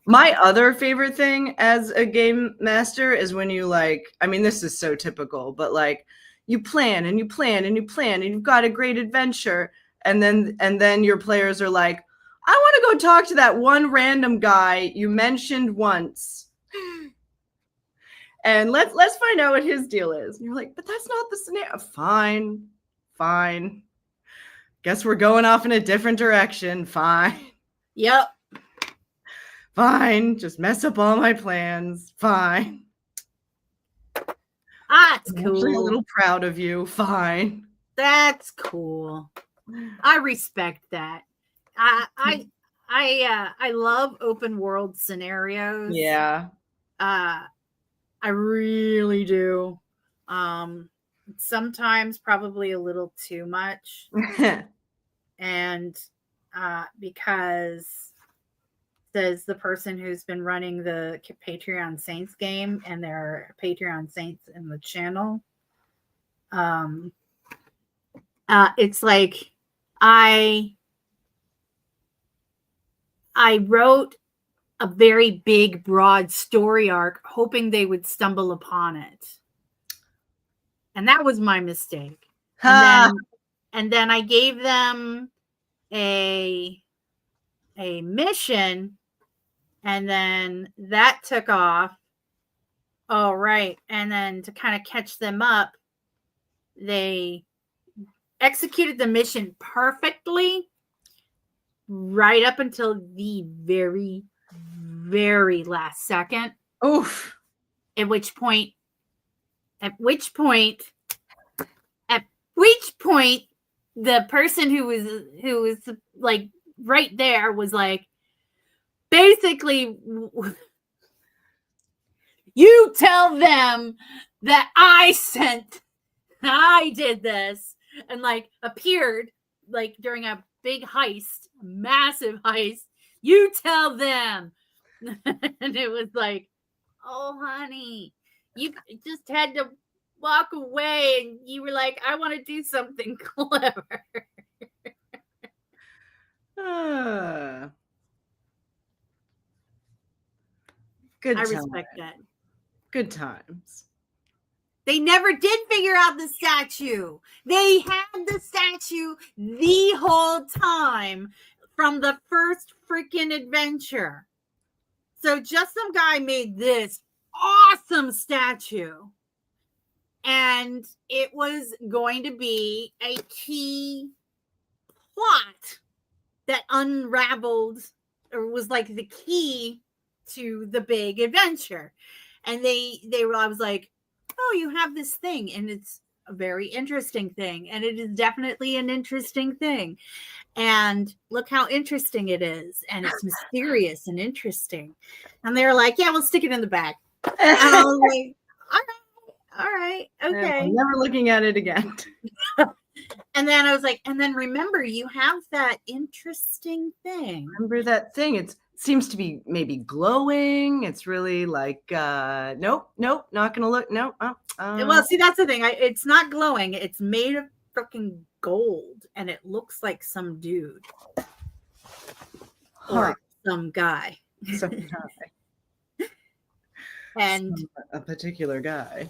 My other favorite thing as a game master is when you like, I mean, this is so typical, but like you plan and you plan and you plan and you've got a great adventure. And then your players are like, I want to go talk to that one random guy you mentioned once. And let's find out what his deal is. And you're like, but that's not the scenario. Fine. Guess we're going off in a different direction. Fine. Yep. Fine. Just mess up all my plans. Fine. That's I'm cool. actually a little proud of you. Fine. That's cool. I respect that. I love open world scenarios. Yeah. I really do. Sometimes probably a little too much. And because says the person who's been running the Patreon Saints game, and there are Patreon Saints in the channel. It's like I wrote a very big, broad story arc, hoping they would stumble upon it. And that was my mistake. And then I gave them a mission, and then that took off. Oh, right. And then to kind of catch them up, they executed the mission perfectly right up until the very, very last second. Oof. At which point the person who was like right there was like, basically, you tell them that I did this, and like appeared like during a big heist, massive heist. You tell them. And it was like, oh honey, You just had to walk away and you were like, I want to do something clever. Good I times. respect that. Good times. They never did figure out the statue. They had the statue the whole time from the first freaking adventure. So just some guy made this awesome statue. And it was going to be a key plot that unraveled or was like the key to the big adventure. And I was like, oh, you have this thing, and it's a very interesting thing, and it is definitely an interesting thing. And look how interesting it is, and it's mysterious and interesting. And they were like, yeah, we'll stick it in the bag. And I was like, all right, okay. I'm never looking at it again. And then I was like, and then remember, you have that interesting thing. Remember that thing? It seems to be maybe glowing. It's really like, nope, not gonna look. Nope. Well, see, that's the thing. It's not glowing. It's made of freaking gold, and it looks like some dude or some guy. Some guy. And a particular guy.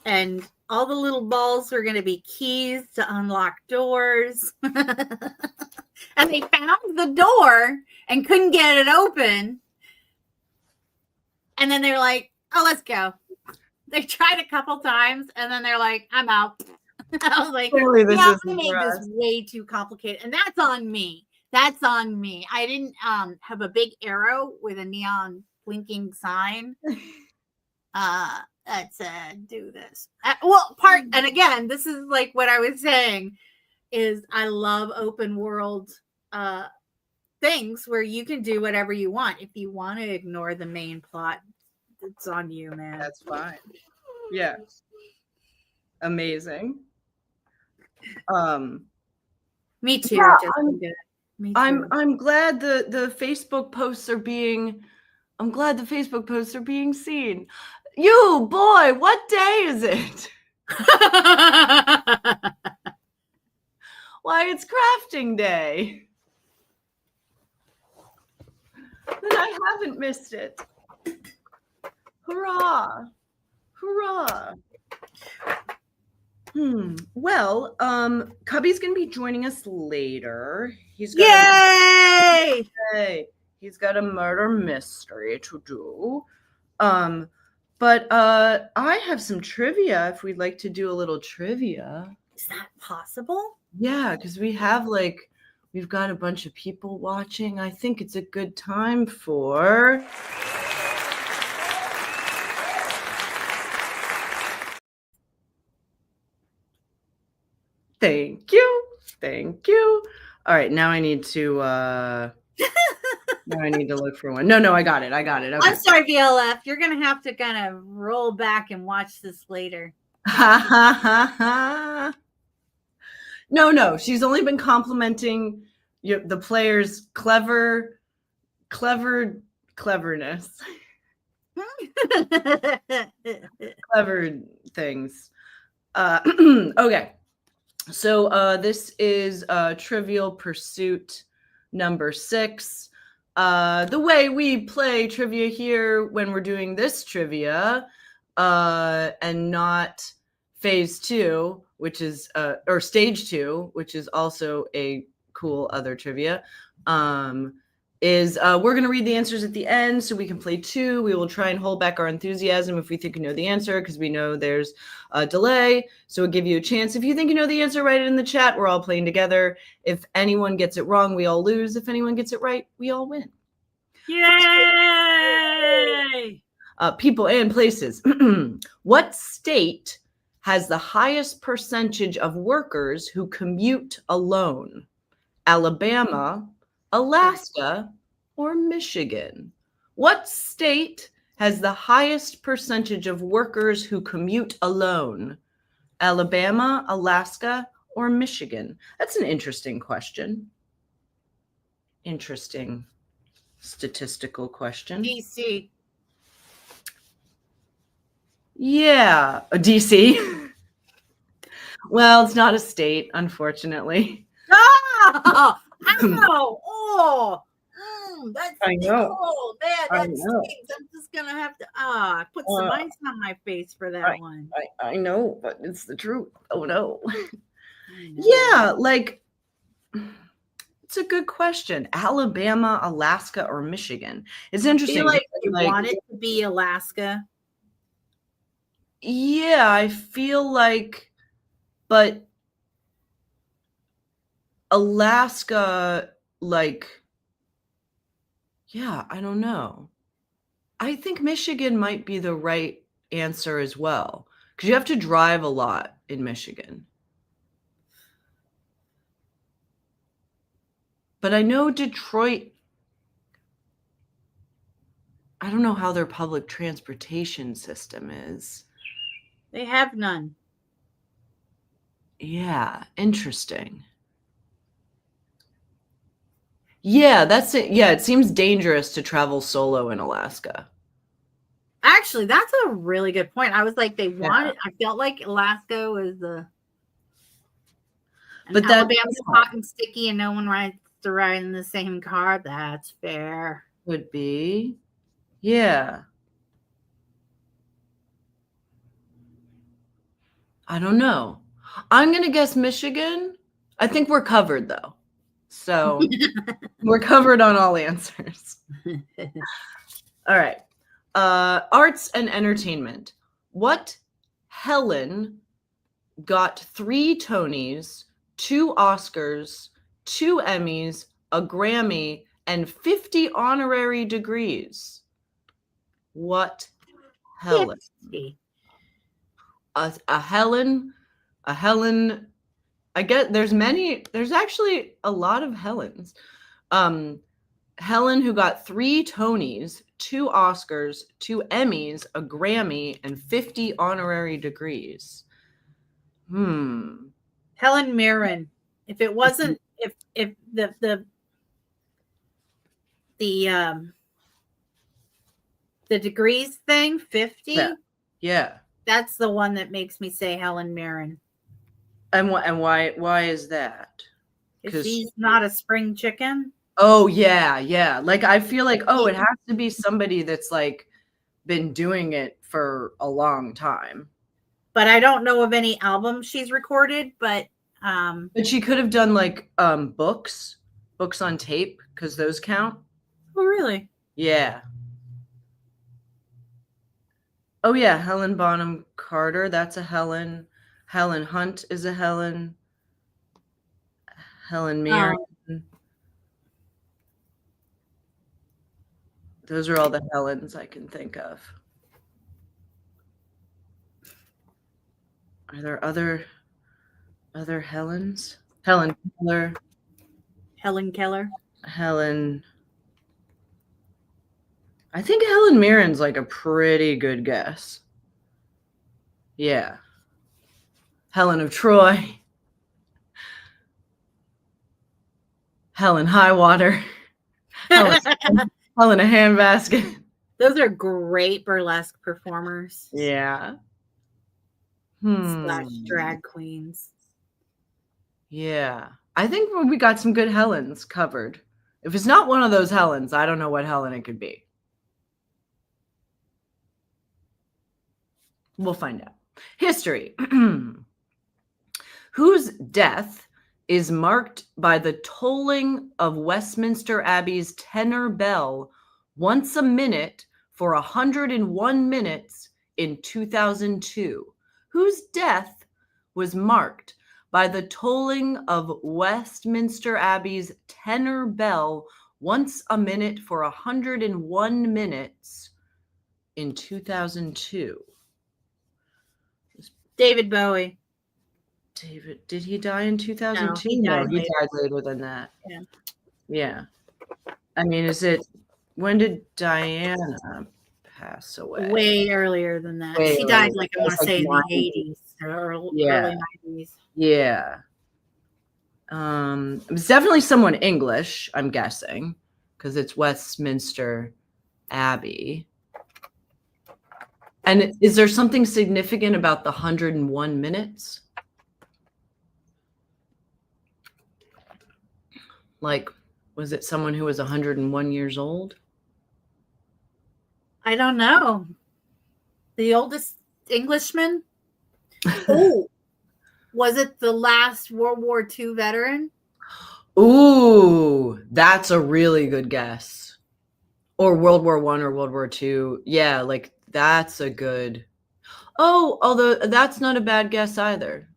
And all the little balls are going to be keys to unlock doors. And they found the door and couldn't get it open. And then they were like, oh, let's go. They tried a couple times, and then they're like, I'm out. I was like, clearly this yeah, is I made this way too complicated. And that's on me. That's on me. I didn't have a big arrow with a neon blinking sign. Let's do this. And again, this is like what I was saying is I love open world things where you can do whatever you want. If you want to ignore the main plot, it's on you, man. That's fine. Yeah. Amazing. Me too. Yeah, Me too. I'm glad the Facebook posts are being seen. You boy, what day is it? Why, it's crafting day. Then I haven't missed it. Hurrah. Hurrah. Well, Cubby's gonna be joining us later. He's got he's got a murder mystery to do. But I have some trivia if we'd like to do a little trivia. Is that possible? Yeah, because we've got a bunch of people watching. I think it's a good time for Thank you. All right, now I need to look for one. No, I got it. Okay. I'm sorry, VLF. You're gonna have to kind of roll back and watch this later. No. She's only been complimenting the players' cleverness. Clever things. Okay. So this is Trivial Pursuit number 6. The way we play trivia here when we're doing this trivia and not phase 2, which is or stage 2, which is also a cool other trivia, is we're going to read the answers at the end so we can play 2. We will try and hold back our enthusiasm if we think we know the answer, because we know there's a delay. So we'll give you a chance. If you think you know the answer, write it in the chat. We're all playing together. If anyone gets it wrong, we all lose. If anyone gets it right, we all win. Yay! People and places. What state has the highest percentage of workers who commute alone? Alabama, Alaska, or Michigan? What state has the highest percentage of workers who commute alone? Alabama, Alaska, or Michigan? That's an interesting question. Interesting statistical question. DC. Yeah, DC. Well, it's not a state, unfortunately. Oh, oh, that's I know. oh man, I that know. stinks. I'm just gonna have to put some ice on my face for that one. I know, but it's the truth. Oh no. I know. Yeah, like it's a good question. Alabama, Alaska, or Michigan? It's I interesting. feel like you Like, want it to be Alaska. yeah, I feel like, but Alaska, like, yeah, I don't know. I think Michigan might be the right answer as well, because you have to drive a lot in Michigan. But I know Detroit, I don't know how their public transportation system is. They have none. Yeah, interesting. Yeah, that's it. Yeah, it seems dangerous to travel solo in Alaska. Actually, that's a really good point. I was like, they wanted. I felt like Alaska was the. But that- Alabama's hot and sticky, and no one rides to ride in the same car. That's fair. Would be. Yeah. I don't know. I'm going to guess Michigan. I think we're covered though. So we're covered on all answers. All right. Arts and entertainment. What Helen got 3 Tonys, 2 Oscars, 2 Emmys, a Grammy, and 50 honorary degrees? What Helen? 50. A Helen, I get there's actually a lot of Helens. Helen, who got 3 Tonys, 2 Oscars, 2 Emmys, a Grammy, and 50 honorary degrees. Helen Mirren. If it wasn't, if the degrees thing, 50. Yeah. That's the one that makes me say Helen Mirren. And why is that? Because she's not a spring chicken. Oh yeah. Like I feel like it has to be somebody that's like been doing it for a long time. But I don't know of any albums she's recorded, but she could have done like books on tape, because those count. Oh really? Yeah. Oh yeah, Helen Bonham Carter, that's a Helen. Helen Hunt is a Helen. Helen Mirren. Those are all the Helens I can think of. Are there other Helens? Helen Keller. I think Helen Mirren's like a pretty good guess. Yeah. Helen of Troy. Helen Highwater. Helen a Handbasket. Those are great burlesque performers. Yeah. Slash drag queens. Yeah. I think we got some good Helens covered. If it's not one of those Helens, I don't know what Helen it could be. We'll find out. History. Whose death is marked by the tolling of Westminster Abbey's tenor bell once a minute for 101 minutes in 2002? Whose death was marked by the tolling of Westminster Abbey's tenor bell once a minute for 101 minutes in 2002? David Bowie. Did he die in 2002? No, he died later than that. Yeah. I mean, when did Diana pass away? Way earlier than that. She died like I want to say in the 80s or early 90s. Yeah. It's definitely someone English, I'm guessing, because it's Westminster Abbey. And is there something significant about the 101 minutes? Like, was it someone who was 101 years old? I don't know. The oldest Englishman? Oh, was it the last World War II veteran? Ooh, that's a really good guess. Or World War I or World War II. Yeah, like that's a good. Oh, although that's not a bad guess either.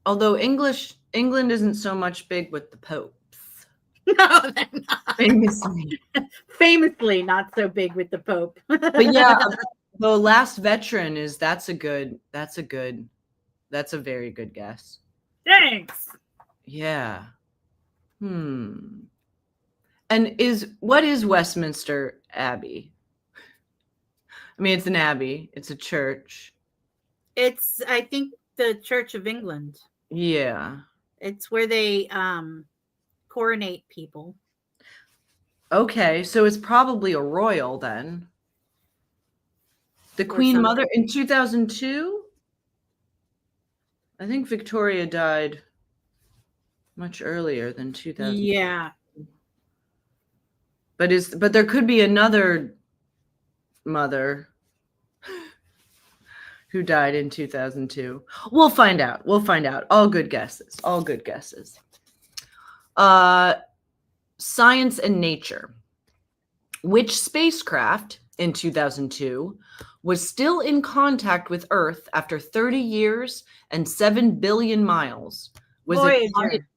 Although England isn't so much big with the popes. No, they're not. Famously. Famously not so big with the Pope. But yeah, the last veteran is that's a very good guess. Thanks. Yeah. And what is Westminster Abbey? I mean, it's an abbey. It's a church. It's, I think, the Church of England. Yeah. It's where they coronate people. Okay, so it's probably a royal then. The Queen Mother in 2002? I think Victoria died much earlier than 2000. Yeah. But there could be another mother who died in 2002. We'll find out. All good guesses. Science and nature. Which spacecraft in 2002 was still in contact with Earth after 30 years and 7 billion miles? Voyager.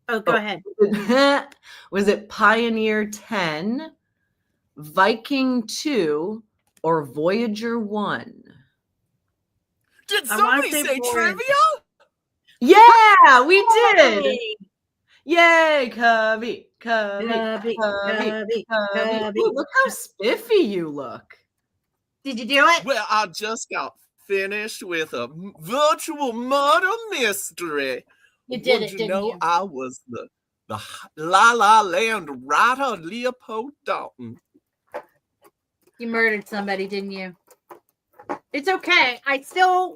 Go ahead. Was it Pioneer 10, Viking 2, or Voyager 1? Did somebody say trivia? Yeah, we did. Yay, Cubby. Cubby. Ooh, look how spiffy you look. Did you do it? Well, I just got finished with a virtual murder mystery. You did Would it, you know didn't you? I was the La La Land writer Leopold Dalton. You murdered somebody, didn't you? It's okay. I still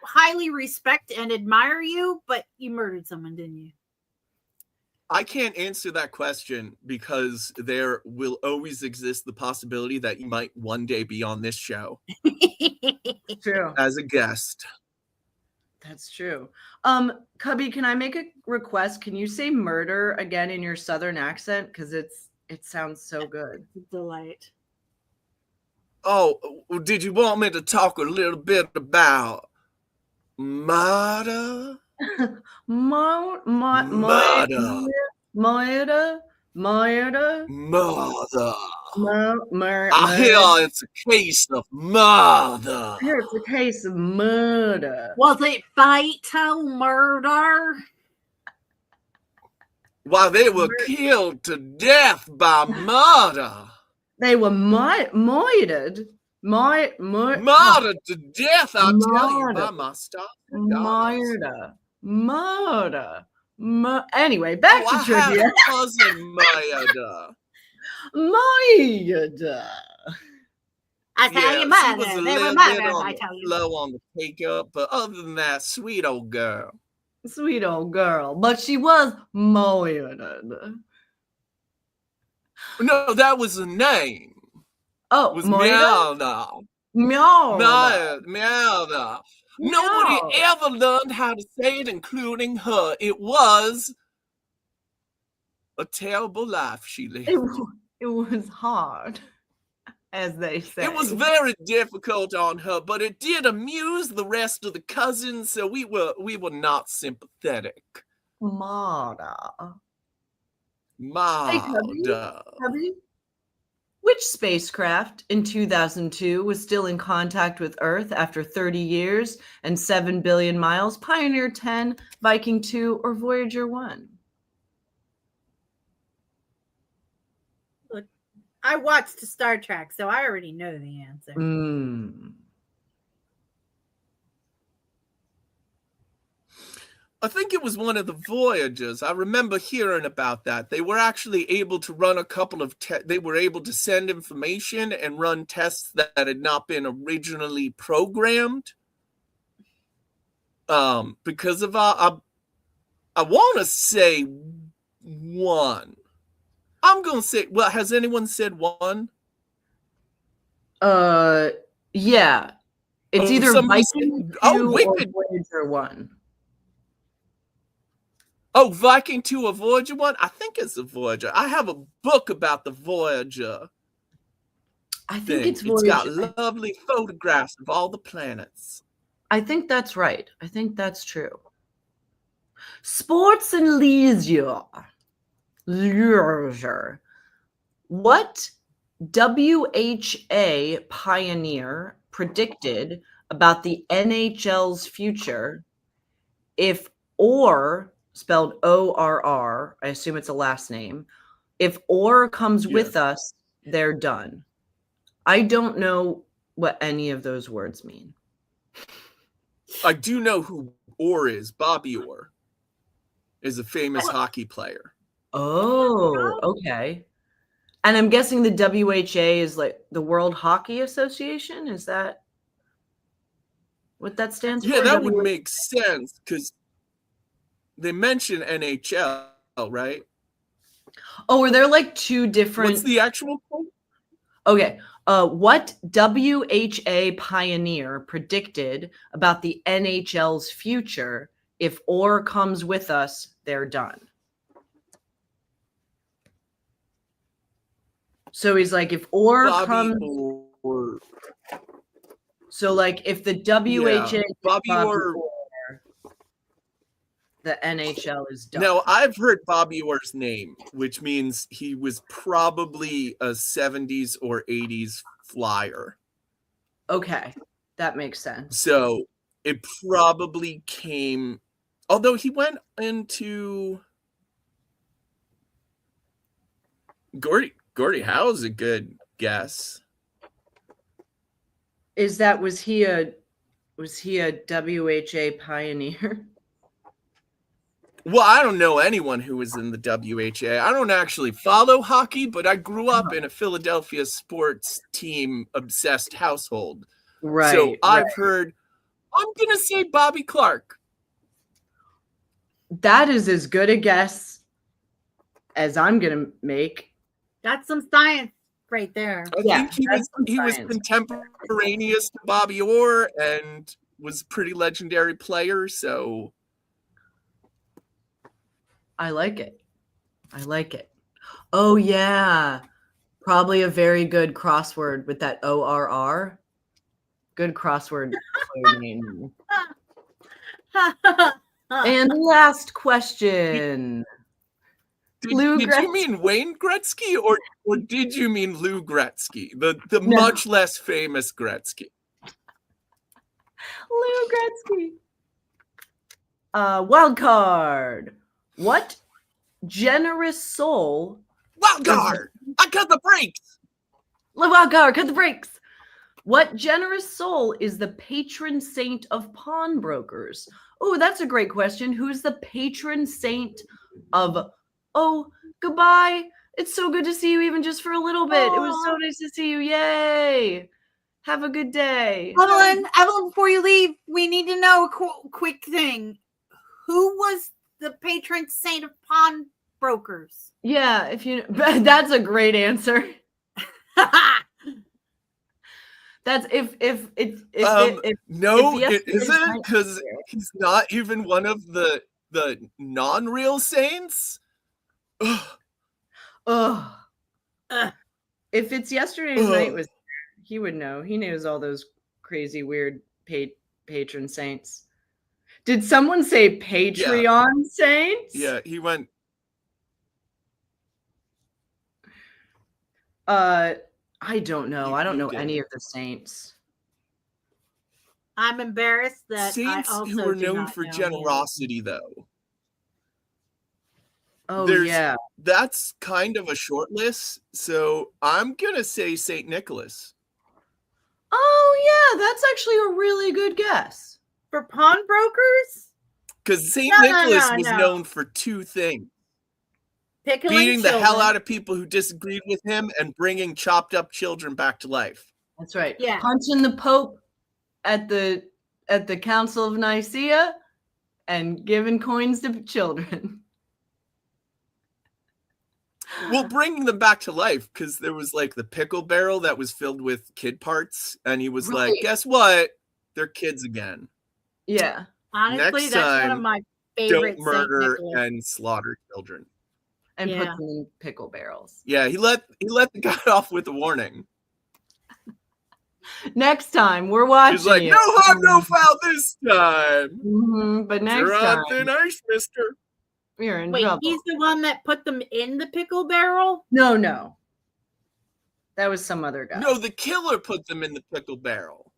highly respect and admire you, but you murdered someone, didn't you? I can't answer that question because there will always exist the possibility that you might one day be on this show. True. As a guest. That's true. Cubby, can I make a request? Can you say murder again in your Southern accent? Because it sounds so good. It's a delight. Oh, did you want me to talk a little bit about murder? Murder. I hear it's a case of murder. Here it's a case of murder. Was it fatal murder? Why, they were killed to death by murder. They were murdered. Murdered to death, I tell you, by my stars and daughters. Murder. Anyway, back to trivia. I had a cousin murder. Murder. I tell you, murder. They were murdered, I tell you. Slow on the take-up, but other than that, sweet old girl. Sweet old girl. But she was murdered. No, that was a name. Oh, It was Murder. Murder. Nobody ever learned how to say it, including her. It was a terrible life she lived. It was hard, as they say. It was very difficult on her, but it did amuse the rest of the cousins, so we were not sympathetic. Murder. Murder. Which spacecraft in 2002 was still in contact with Earth after 30 years and 7 billion miles? Pioneer 10, Viking 2, or Voyager 1? Look, I watched Star Trek, so I already know the answer. I think it was one of the voyages. I remember hearing about that. They were actually able to run a couple of they were able to send information and run tests that had not been originally programmed. Because of I want to say one. I'm going to say, well, has anyone said one? Yeah. It's either Viking 2 or Wicked. Voyager 1. Oh, Viking 2 or Voyager 1? I think it's a Voyager. I have a book about the Voyager. I think it's Voyager. It's got lovely photographs of all the planets. I think that's right. I think that's true. Sports and leisure. Leisure. What WHA pioneer predicted about the NHL's future if OR, spelled ORR, I assume it's a last name, if OR comes with us, they're done. I don't know what any of those words mean. I do know who Orr is. Bobby Orr is a famous hockey player. Oh, okay. And I'm guessing the WHA is like the World Hockey Association? Is that what that stands for? Yeah, that would make sense because they mention NHL, right? Oh, are there like two different... What's the actual quote? Okay. What WHA pioneer predicted about the NHL's future if OR comes with us, they're done? So he's like, if OR comes... Orr. So like if the WHA... Bobby Orr... the NHL is done. Now, I've heard Bobby Orr's name, which means he was probably a 70s or 80s flyer. Okay, that makes sense. So it probably came... Although he went into... Gordie Howe's a good guess. Was he a WHA pioneer? Well, I don't know anyone who was in the WHA. I don't actually follow hockey, but I grew up in a Philadelphia sports team obsessed household. Right. So I've heard, I'm going to say Bobby Clark. That is as good a guess as I'm going to make. That's some science right there. I think he was contemporaneous to Bobby Orr and was a pretty legendary player, so... I like it. I like it. Oh, yeah. Probably a very good crossword with that ORR. Good crossword name. And last question. Did you mean Wayne Gretzky or did you mean Lou Gretzky? The No. much less famous Gretzky. Lou Gretzky. Wild card. What generous soul... Wild card! I cut the brakes! Wild card, cut the brakes! What generous soul is the patron saint of pawnbrokers? Oh, that's a great question. Who's the patron saint of... Oh, goodbye. It's so good to see you even just for a little bit. It was so nice to see you. Yay. Have a good day. Evelyn, before you leave, we need to know a quick thing. Who was the patron saint of pawnbrokers? Yeah, if you... That's a great answer. That's no, it isn't, because he's not even one of the non-real saints. Ugh. If it's yesterday's night was, he would know. He knows all those crazy, weird patron saints. Did someone say Patreon saints? Yeah, he went. I don't know. I don't know any of the saints. I'm embarrassed that saints I also who are do known not for know generosity, though. Oh, yeah. That's kind of a short list, so I'm gonna say Saint Nicholas. Oh, yeah, that's actually a really good guess. For pawnbrokers? Because St. No, Nicholas was no. known for two things: Pickling beating the hell children. out of people who disagreed with him and bringing chopped up children back to life. That's right. Yeah. Punching the Pope at the Council of Nicaea and giving coins to children. Well, bringing them back to life, because there was like the pickle barrel that was filled with kid parts, and he was like, Right. guess what? They're kids again. Yeah. Honestly, Next that's one of time, my favorite Don't murder Saint Nicholas. and slaughter children. And put Yeah. them in pickle barrels. Yeah, he let the guy off with a warning. Next time we're watching. He's like, you. no harm, no foul this time. Mhm, but next You're time on thin ice, mister. you're in Wait, trouble. he's the one that put them in the pickle barrel? No. That was some other guy. No, the killer put them in the pickle barrel.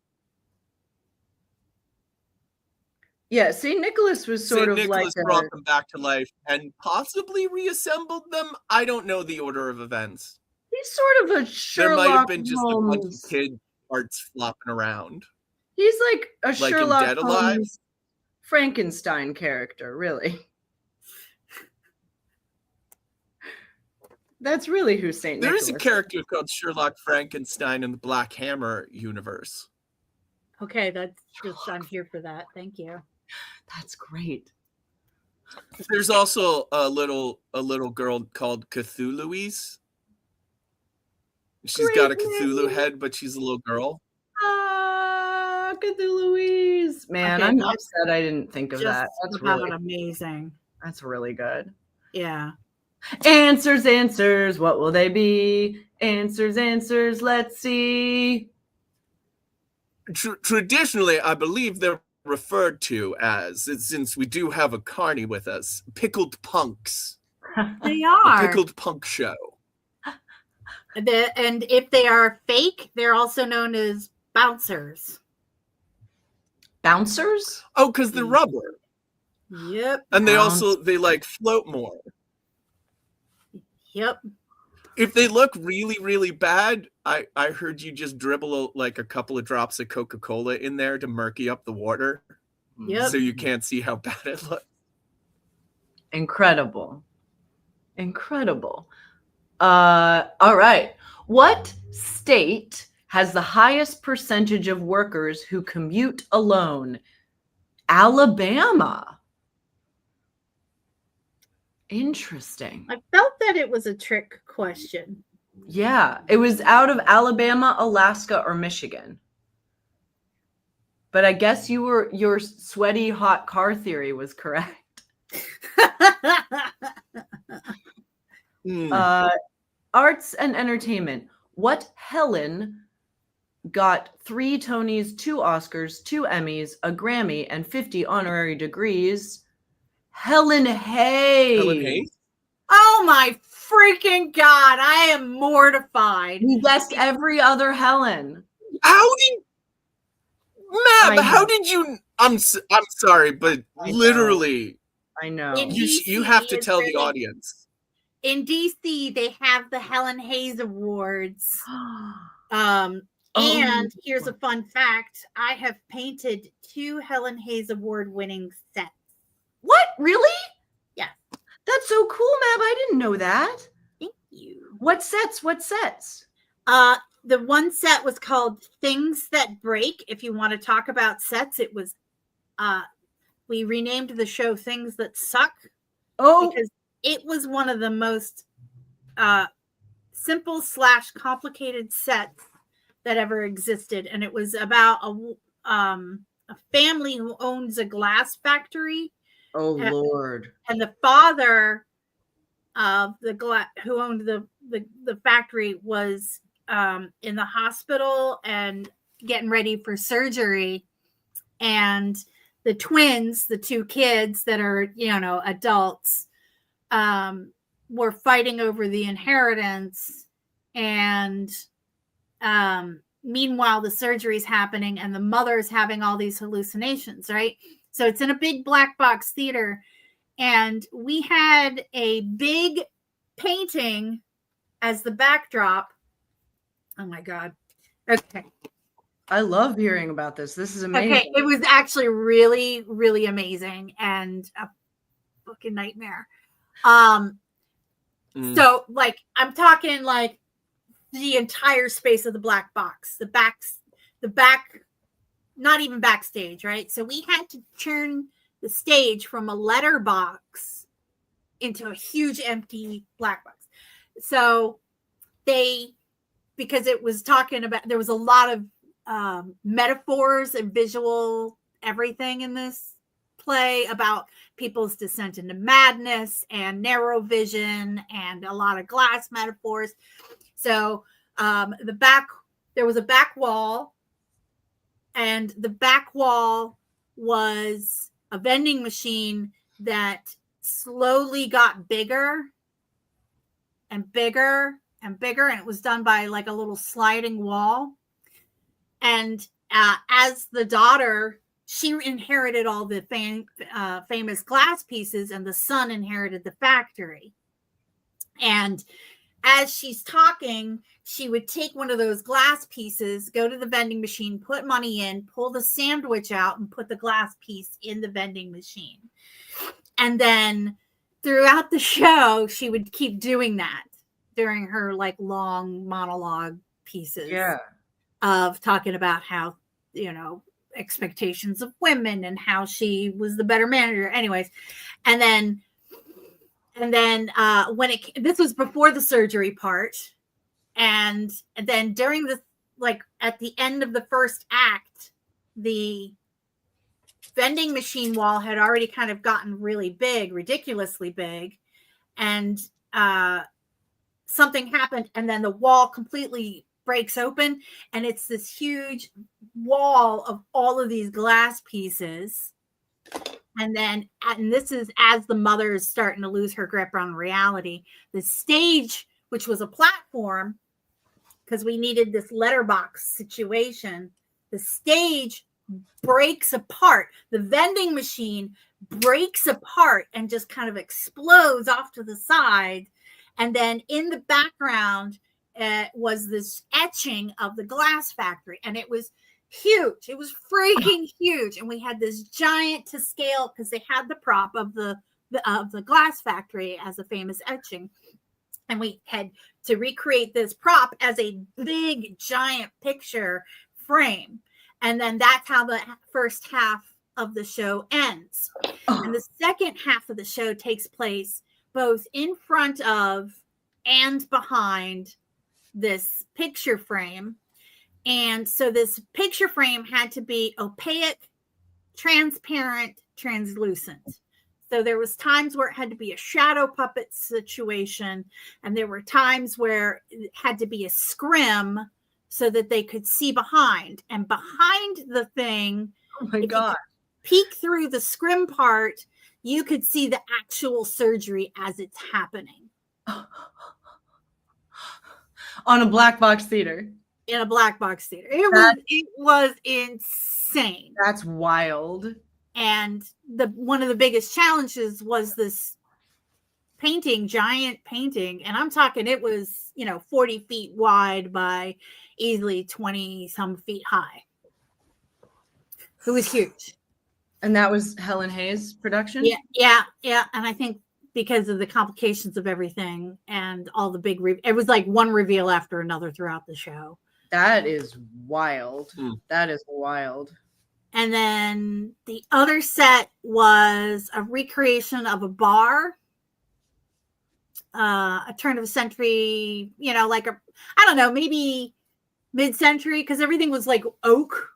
Yeah, St. Nicholas was sort St. of Nicholas like brought them back to life and possibly reassembled them. I don't know the order of events. he's sort of a There Sherlock might have been just a bunch Holmes. of kid parts flopping around. He's like a Like in Sherlock Dead Alive? Holmes Frankenstein character, really. That's really who St. There Nicholas is a character called Sherlock Frankenstein in the Black Hammer universe. Okay, that's just, I'm here for that. Thank you. That's great. There's also a little girl called Cthulhuese. She's got a Great Cthulhu name. head, but she's a little girl. Ah, Cthulhuese. Man, Okay, I'm that's upset I didn't think of that. Just about amazing. That's really good. Yeah. Answers, what will they be? Answers, let's see. Traditionally, I believe they're referred to as, since we do have a carny with us, pickled punks. They The are. pickled punk show. And if they are fake, they're also known as bouncers. Bouncers? Oh, because they're rubber. Yep. And they like float more. Yep. If they look really, really bad, I heard you just dribble like a couple of drops of Coca-Cola in there to murky up the water. Yep. So you can't see how bad it looks. Incredible. All right. What state has the highest percentage of workers who commute alone? Alabama. Interesting. I felt that it was a trick question. Yeah, it was out of Alabama, Alaska, or Michigan. But I guess your sweaty hot car theory was correct. Arts and entertainment. What Helen got 3 Tonys, 2 Oscars, 2 Emmys, a Grammy, and 50 honorary degrees? Helen Hayes. Helen Hayes? Oh my freaking God. I am mortified. You guessed every other Helen. How did Mab, I how know. did you I'm sorry, but I know. literally I know. you have to tell the audience. In DC, they have the Helen Hayes Awards. Oh. And here's a fun fact. I have painted 2 Helen Hayes Award winning sets. What? Really? Yeah. That's so cool, Mab. I didn't know that. Thank you. What sets? The one set was called Things That Break. If you want to talk about sets, it was we renamed the show Things That Suck. Oh, Because it was one of the most simple / complicated sets that ever existed. And it was about a family who owns a glass factory. oh Lord. And the father of who owned the factory was in the hospital and getting ready for surgery. And the twins, the 2 kids that are, adults, were fighting over the inheritance. And meanwhile, the surgery's happening and the mother's having all these hallucinations, right? So it's in a big black box theater. And we had a big painting as the backdrop. Oh my God. Okay. I love hearing about this. This is amazing. Okay, it was actually really, really amazing and a fucking nightmare. So like I'm talking like the entire space of the black box, the back, not even backstage, right? So we had to turn the stage from a letterbox into a huge empty black box. So because it was talking about, there was a lot of metaphors and visual everything in this play about people's descent into madness and narrow vision and a lot of glass metaphors. So there was a back wall, and the back wall was a vending machine that slowly got bigger and bigger and bigger, and it was done by like a little sliding wall. And as the daughter, she inherited all the famous glass pieces, and the son inherited the factory. And as she's talking, she would take one of those glass pieces, go to the vending machine, put money in, pull the sandwich out, and put the glass piece in the vending machine. And then throughout the show, she would keep doing that during her like long monologue pieces. Yeah. Of talking about how, expectations of women and how she was the better manager. Anyways. And then this was before the surgery part. And then during the, like at the end of the first act, the vending machine wall had already kind of gotten really big, ridiculously big. And something happened, and then the wall completely breaks open, and it's this huge wall of all of these glass pieces. And this is as the mother is starting to lose her grip on reality. The stage, which was a platform, because we needed this letterbox situation, the stage breaks apart. The vending machine breaks apart and just kind of explodes off to the side. And then in the background was this etching of the glass factory. And it was huge. It was freaking huge. And we had this giant to scale, because they had the prop of the glass factory as a famous etching. And we had to recreate this prop as a big, giant picture frame. And then that's how the first half of the show ends. And the second half of the show takes place both in front of and behind this picture frame. And so this picture frame had to be opaque, transparent, translucent. So there was times where it had to be a shadow puppet situation, and there were times where it had to be a scrim so that they could see behind. And behind the thing, oh my God, peek through the scrim part, you could see the actual surgery as it's happening. On a black box theater. In a black box theater. It was insane. That's wild. And one of the biggest challenges was this giant painting. And I'm talking, it was, 40 feet wide by easily 20 some feet high. It was huge. And that was Helen Hayes' production? Yeah. And I think because of the complications of everything and all the big, it was like one reveal after another throughout the show. That is wild. That is wild. And then the other set was a recreation of a bar, a turn of a century, like I don't know, maybe mid-century, because everything was like oak.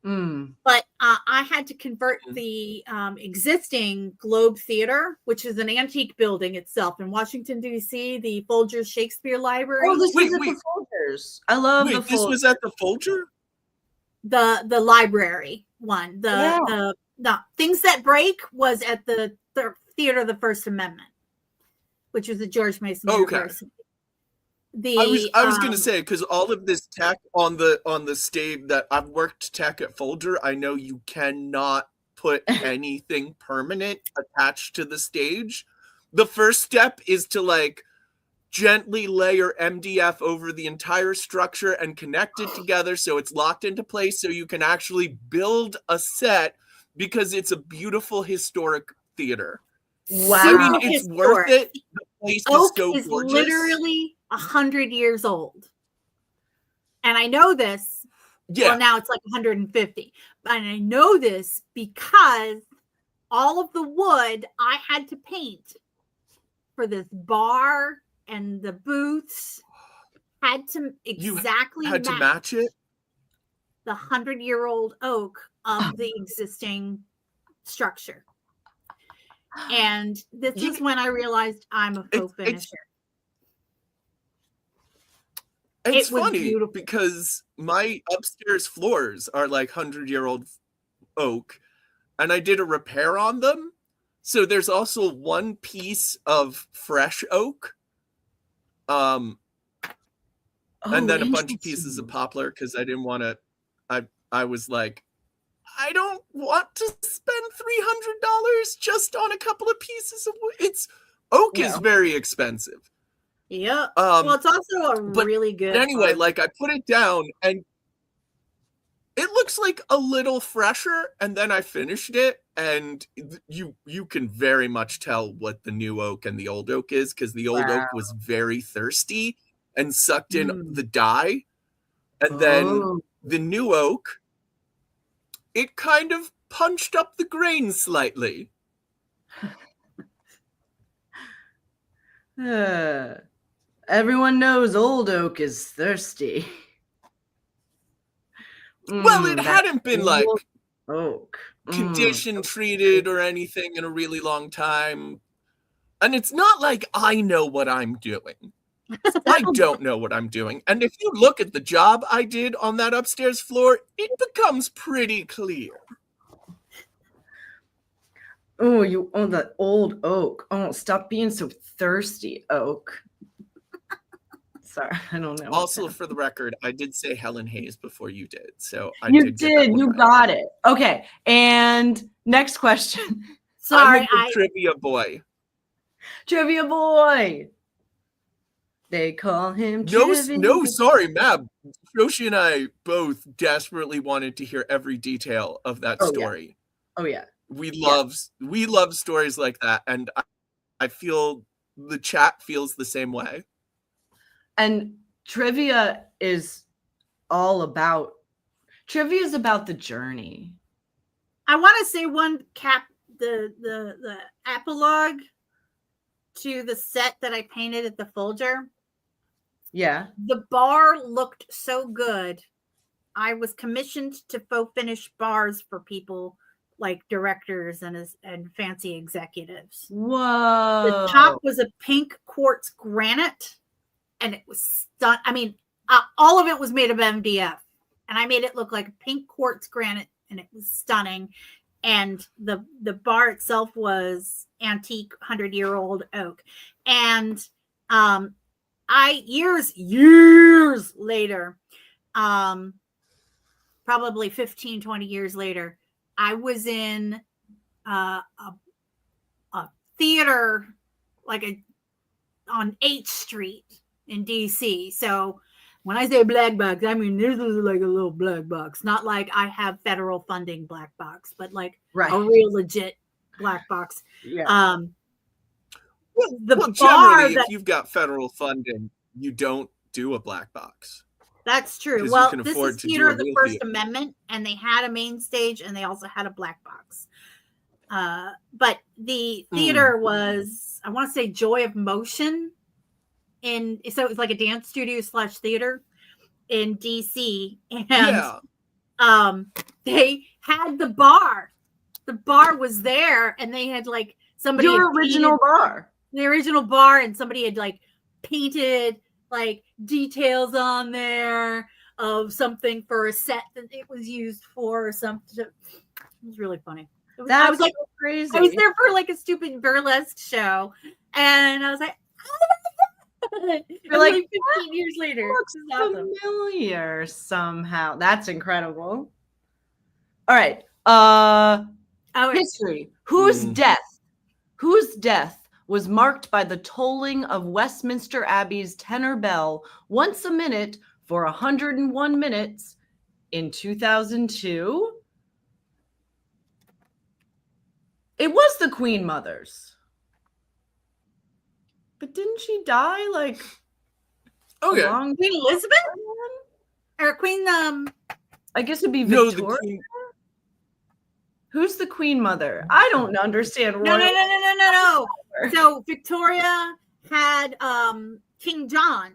But I had to convert the existing Globe Theater, which is an antique building itself in Washington, D.C., the Folgers Shakespeare Library. Oh, this was at the Folgers. I love the Folgers. This was at the Folger? The library one. The Things That Break was at the Theater of the First Amendment, which was the George Mason University. I was going to say, because all of this tech on the stage that I've worked tech at Folger, I know you cannot put anything permanent attached to the stage. The first step is to like gently layer MDF over the entire structure and connect it together so it's locked into place so you can actually build a set because it's a beautiful historic theater. Wow. I mean, it's worth it. The place is so is gorgeous. literally 100 years old. And I know this. Yeah. Well, now it's like 150. And I know this because all of the wood I had to paint for this bar and the booths had to exactly match it. The 100-year-old oak of the existing structure. And this is when I realized I'm a faux finisher. It's funny beautiful. Because my upstairs floors are like 100-year-old oak, and I did a repair on them. So there's also one piece of fresh oak, and then a bunch of pieces of poplar because I didn't want to. I was like, I don't want to spend $300 just on a couple of pieces of wood. Oak is very expensive. Yeah. Well, it's also really good. But anyway, like I put it down and it looks like a little fresher, and then I finished it, and you can very much tell what the new oak and the old oak is because the old oak was very thirsty and sucked in the dye, and then the new oak, it kind of punched up the grain slightly. Everyone knows old oak is thirsty. Well, it hadn't been like oak condition treated or anything in a really long time. And it's not like I know what I'm doing. I don't know what I'm doing. And if you look at the job I did on that upstairs floor, it becomes pretty clear. Oh, you own that old oak. Oh, stop being so thirsty, oak. Sorry, I don't know. Also, for the record, I did say Helen Hayes before you did. So you did. You got it. Okay. And next question. Sorry, I'm a trivia boy. Trivia boy. They call him No, sorry, Mab. Joshi and I both desperately wanted to hear every detail of that story. Yeah. Oh yeah. We love stories like that, and I feel the chat feels the same way. And trivia is about the journey. I want to say the epilogue to the set that I painted at the Folger. Yeah. The bar looked so good. I was commissioned to faux finish bars for people like directors and fancy executives. Whoa. The top was a pink quartz granite, and it was stunning. I mean, all of it was made of MDF, and I made it look like pink quartz granite, and it was stunning. And the bar itself was antique 100-year-old oak. And years later, probably 15, 20 years later, I was in a theater on 8th Street in DC. So when I say black box, I mean this is like a little black box, not like I have federal funding black box, but like a real legit black box. Yeah. Generally, if you've got federal funding, you don't do a black box. That's true. Well, this is theater of the First Amendment, and they had a main stage, and they also had a black box. But the theater was, I want to say, Joy of Motion. So it was like a dance studio / theater in DC, and they had the bar. The bar was there, and they had like somebody your original bar. The original bar, and somebody had like painted like details on there of something for a set that it was used for or something. It was really funny. I was like crazy. I was there for like a stupid burlesque show, and I was like, you're like 15 years later. Looks familiar somehow. That's incredible. All right. History. Whose death was marked by the tolling of Westminster Abbey's tenor bell once a minute for 101 minutes in 2002? It was the Queen Mother's. But didn't she die like Okay. Queen Elizabeth? Or Queen I guess it'd be No, Victoria. the Queen. Who's the Queen Mother? I don't understand. No. So Victoria had King John.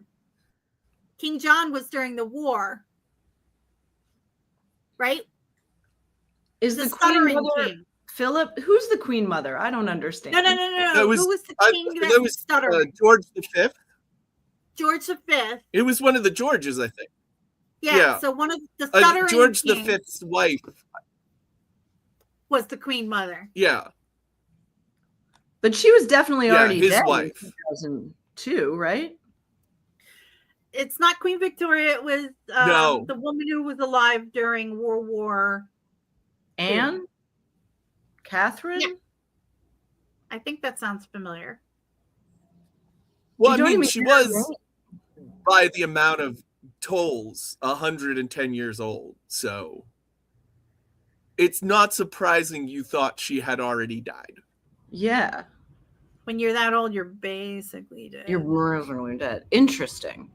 King John was during the war. Right? Is the Queen stuttering Mother king. Philip? Who's the Queen Mother? I don't understand. No. That was- Who was the king that That was was stuttering? George V. George V. It was one of the Georges, I think. Yeah. Yeah. So one of the stuttering George kings V's wife. was the Queen Mother. Yeah. But she was definitely Yeah, already his dead wife. in 2002, right? It's not Queen Victoria. It was No. the woman who was alive during World War. Anne? Catherine? Yeah. I think that sounds familiar. Well, You I don't mean, even she hear was, her by the amount of tolls, 110 years old. So it's not surprising you thought she had already died. Yeah. When you're that old, you're basically dead. You're really dead. Interesting.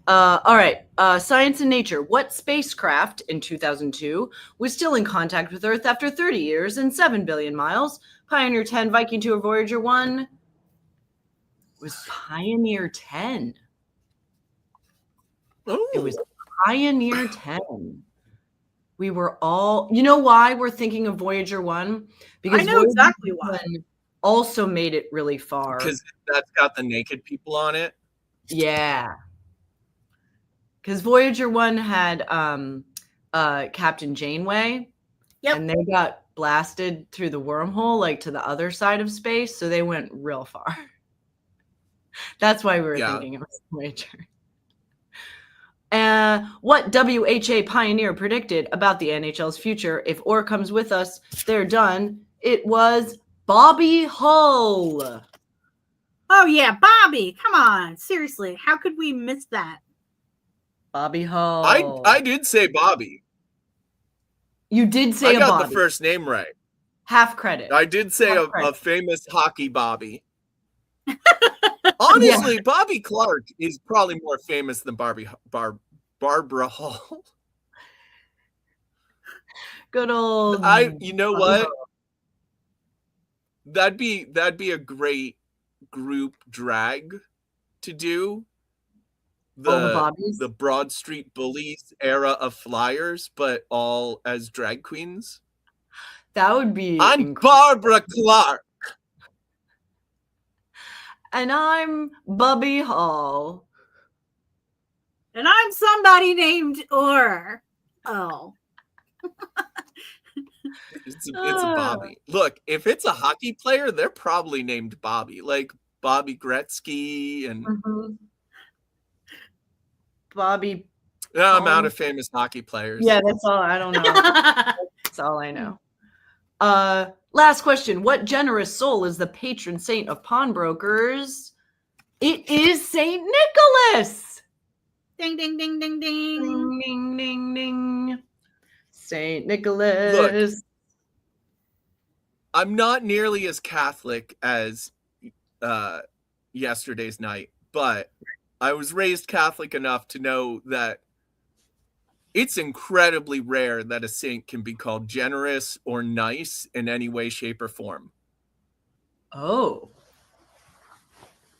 All right. Science and Nature. What spacecraft in 2002 was still in contact with Earth after 30 years and 7 billion miles? Pioneer 10, Viking 2, or Voyager 1? Was Pioneer 10. Oh, It was Pioneer 10. We were all, you know why we're thinking of Voyager 1? Because I know Voyager exactly why. 1 also made it really far. because that's got the naked people on it. Yeah. Because Voyager 1 had Captain Janeway. Yep. And they got blasted through the wormhole, like to the other side of space. So they went real far. That's why we were Yeah. thinking it was Voyager. What WHA pioneer predicted about the NHL's future? If Orr comes with us, they're done. It was Bobby Hull. Oh yeah, Bobby. Come on. Seriously. How could we miss that? Bobby Hull. I did say Bobby. You did say I a got Bobby. the first name right. Half credit. I did say Half a credit. famous hockey Bobby. Honestly, Bobby Clark is probably more famous than Barbara Hall. Good old. You know what? That'd be a great group drag to do. All the Bobbies? The Broad Street Bullies era of Flyers, but all as drag queens. That would be. I'm incredible. Barbara Clark. And I'm Bobby Hall. And I'm somebody named Orr. Oh. It's a Bobby. Look, if it's a hockey player, they're probably named Bobby, like Bobby Gretzky and. Mm-hmm. Bobby. No, I'm out of famous hockey players. Yeah, that's all. I don't know. That's all I know. Last question. What generous soul is the patron saint of pawnbrokers? It is Saint Nicholas. Ding, ding, ding, ding, ding. Ding, ding, ding, ding. Saint Nicholas. Look, I'm not nearly as Catholic as yesterday's night, but I was raised Catholic enough to know that it's incredibly rare that a saint can be called generous or nice in any way, shape, or form. Oh.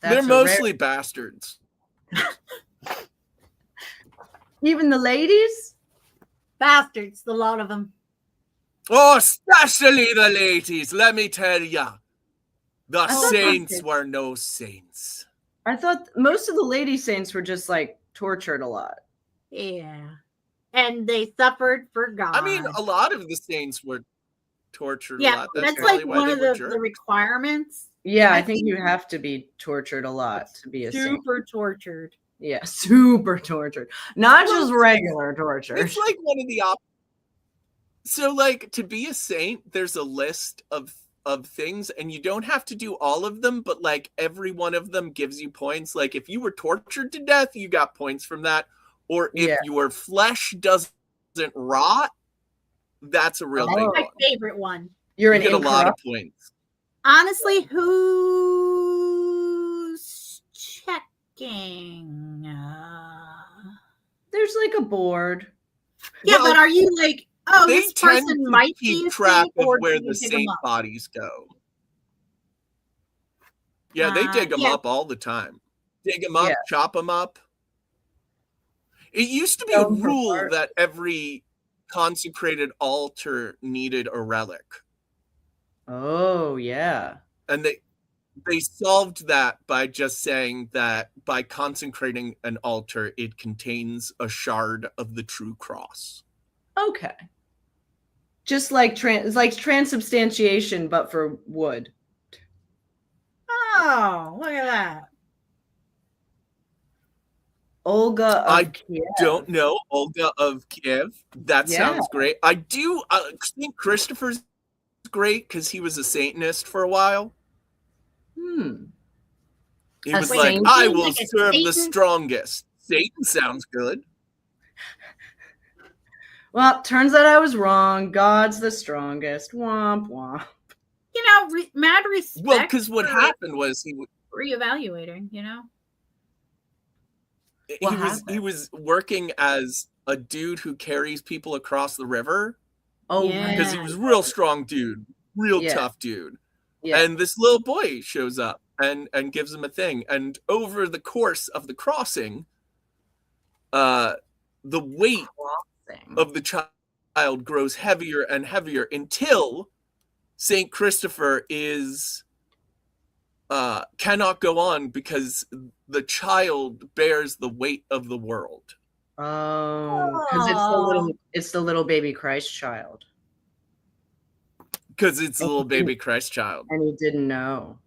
They're mostly bastards. Even the ladies? Bastards, the lot of them. Oh, especially the ladies. Let me tell ya. The thought saints bastards. were no saints. I thought most of the lady saints were just like tortured a lot. Yeah. And they suffered for God. I mean, a lot of the saints were tortured a yeah, lot. that's probably like why one they of were the jerks. requirements. Yeah, I I think think- you have to be tortured a lot to be a saint. Super tortured. Yeah, super tortured. Not Well, just regular torture. It's like one of the So, like, to be a saint, there's a list of of things, and you don't have to do all of them, but like every one of them gives you points. Like if you were tortured to death, you got points from that. Or if your flesh doesn't rot, that's a real big That's my one. favorite one. You're You get a lot of points. Honestly, who's checking? There's like a board. Yeah, Well, but are you like, oh, they this tend person to might be keep a track saint, of or where do the they dig 'em saint up? bodies go. Yeah, they dig them up all the time. Dig them up, chop them up. It used to be a rule that every consecrated altar needed a relic. Oh, yeah. And they solved that by just saying that by consecrating an altar, it contains a shard of the true cross. Okay. Just like it's like transubstantiation, but for wood. Oh, look at that. Olga of Kiev. Don't know Olga of Kiev. That sounds great. I do think Christopher's great because he was a Satanist for a while. He was like, I will serve the strongest. Satan sounds good. Well, turns out I was wrong. God's the strongest. Womp womp. You know, mad respect. Well, because what happened was he reevaluating. You know, he was working as a dude who carries people across the river. Oh, because he was a real strong dude, real tough dude. Yeah. And this little boy shows up and gives him a thing. And over the course of the crossing, the weight of the child grows heavier and heavier until Saint Christopher cannot go on because the child bears the weight of the world. Oh, because it's the little baby Christ child. Because it's a little baby Christ child. And he didn't know.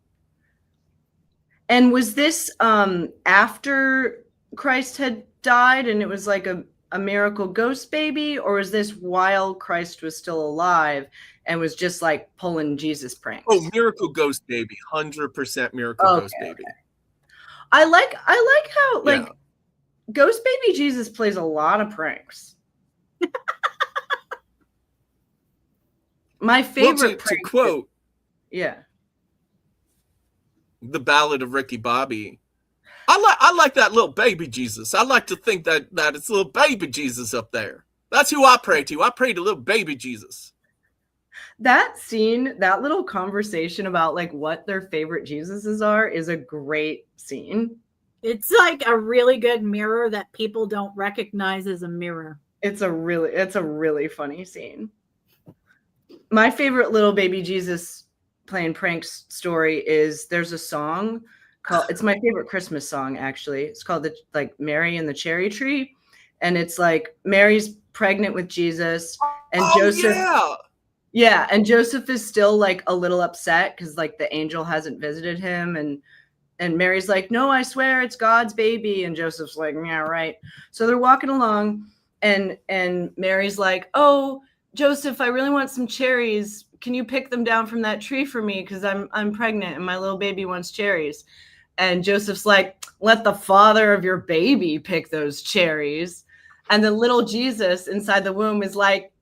And was this after Christ had died and it was like a miracle ghost baby, or was this while Christ was still alive and was just like pulling Jesus pranks? Oh, miracle ghost baby. 100% miracle ghost baby. Okay. I like how Ghost Baby Jesus plays a lot of pranks. My favorite to quote the Ballad of Ricky Bobby, I like that little baby Jesus. I like to think that it's little baby Jesus up there. That's who I pray to. I pray to little baby Jesus. That scene, that little conversation about like what their favorite Jesuses are is a great scene. It's like a really good mirror that people don't recognize as a mirror. It's a really funny scene. My favorite little baby Jesus playing pranks story is there's a song called, it's my favorite Christmas song actually. It's called Mary and the Cherry Tree. And it's like Mary's pregnant with Jesus and Joseph. Yeah. And Joseph is still like a little upset because like the angel hasn't visited him, and Mary's like, no, I swear it's God's baby. And Joseph's like, yeah, right. So they're walking along and Mary's like, oh, Joseph, I really want some cherries. Can you pick them down from that tree for me? Because I'm pregnant and my little baby wants cherries. And Joseph's like, let the father of your baby pick those cherries. And the little Jesus inside the womb is like,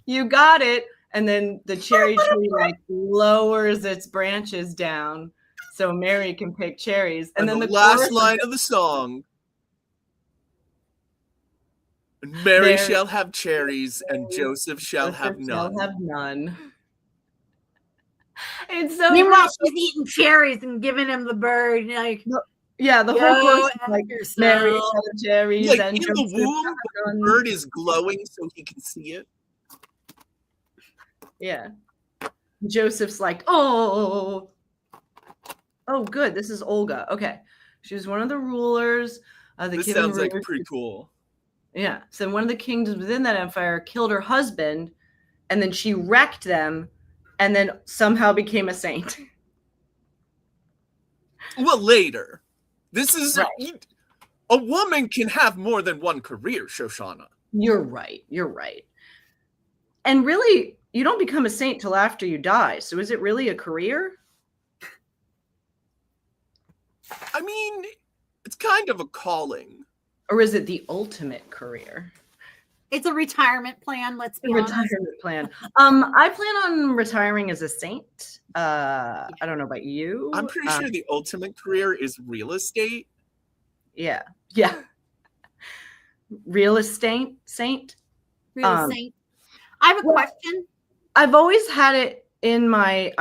you got it. And then the cherry tree like lowers its branches down so Mary can pick cherries. And then the last line of the song, Mary shall have cherries and Joseph shall have none. It's so meanwhile she's eating cherries and giving him the bird. Like, yeah, the whole course is like Mary shall have cherries, like and in Joseph the womb, the bird is glowing so he can see it. Yeah. Joseph's like, oh, good. This is Olga. Okay. She was one of the rulers. This sounds like pretty cool. Yeah. So one of the kingdoms within that empire killed her husband, and then she wrecked them, and then somehow became a saint. Well, later. This is right. A woman can have more than one career, Shoshana. You're right. And really, you don't become a saint till after you die. So is it really a career? I mean, it's kind of a calling. Or is it the ultimate career? It's a retirement plan, let's be honest. Retirement plan. I plan on retiring as a saint. I don't know about you. I'm pretty sure the ultimate career is real estate. Yeah. Yeah. Real estate saint. Real saint. I have a question. I've always had it in my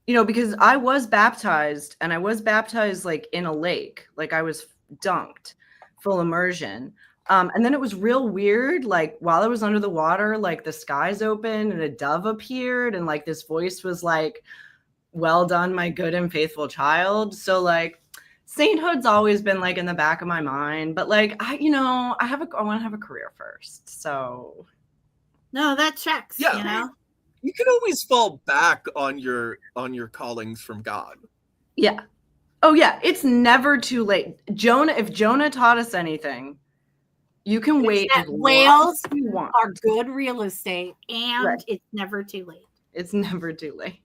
because I was baptized, and I was baptized like in a lake, like I was dunked, full immersion. And then it was real weird, like while I was under the water, like the skies opened and a dove appeared, and like this voice was like, "Well done, my good and faithful child." So like sainthood's always been like in the back of my mind, but like I want to have a career first. So no, that checks. Yeah, you know, you can always fall back on your callings from God. Yeah. Oh yeah, it's never too late. If Jonah taught us anything, you can wait as long whales as you want. are good real estate, and it's never too late. It's never too late.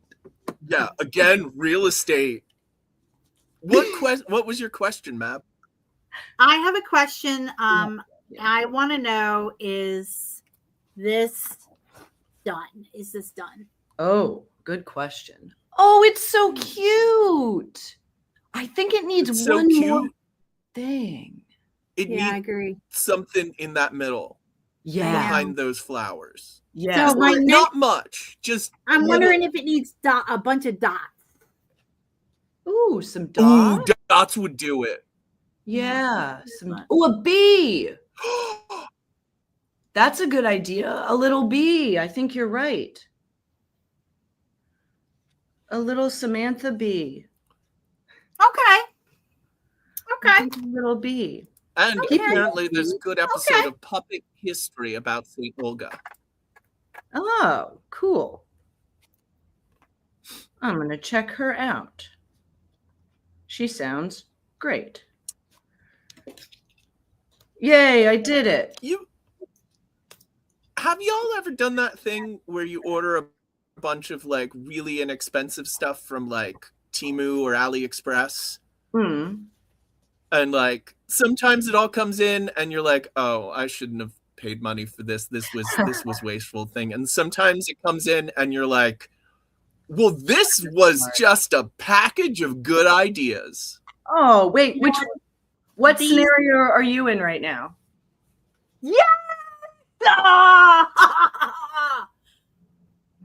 Yeah, again, real estate. What was your question, Mab? I have a question. I want to know, is this done? Is this done? Oh, good question. Oh, it's so cute. I think it needs one more thing. It needs I agree. something in that middle. Yeah. Behind those flowers. Yeah. So my not much. Just I'm wondering if it needs a bunch of dots. Ooh, some dots. Ooh, dots would do it. Yeah. A bee. That's a good idea. A little bee. I think you're right. A little Samantha bee. Okay. A little bee. And apparently there's a good episode of Puppet History about St. Olga. Oh, cool. I'm going to check her out. She sounds great. Yay, I did it. Have y'all ever done that thing where you order a bunch of like really inexpensive stuff from like Temu or AliExpress? And like sometimes it all comes in and you're like, oh, I shouldn't have paid money for this. This was wasteful thing. And sometimes it comes in and you're like, well, this was just a package of good ideas. Oh, wait, what scenario are you in right now? Yes!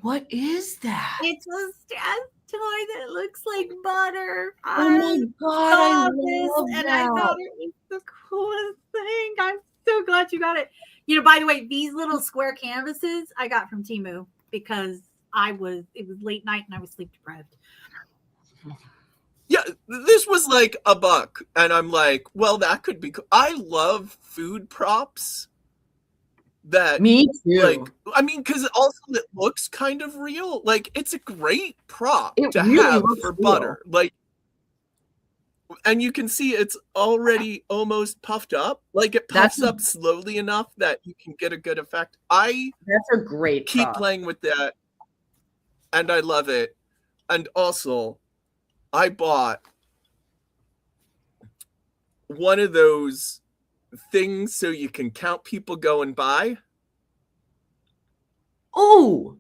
What is that? It's a stress toy that looks like butter. Oh my God, I love and that. I thought it was the coolest thing. I'm so glad you got it. You know, by the way, these little square canvases I got from Temu because it was late night and I was sleep deprived. Yeah, this was like $1, and I'm like, well, that could be cool. I love food props. That me too. Like, I mean, because also it looks kind of real. Like, it's a great prop to really have looks for real. butter. Like, and you can see it's already almost puffed up. Like, it puffs up slowly enough that you can get a good effect. That's a great keep prop. playing with that, and I love it. And also, I bought one of those things so you can count people going by. Oh,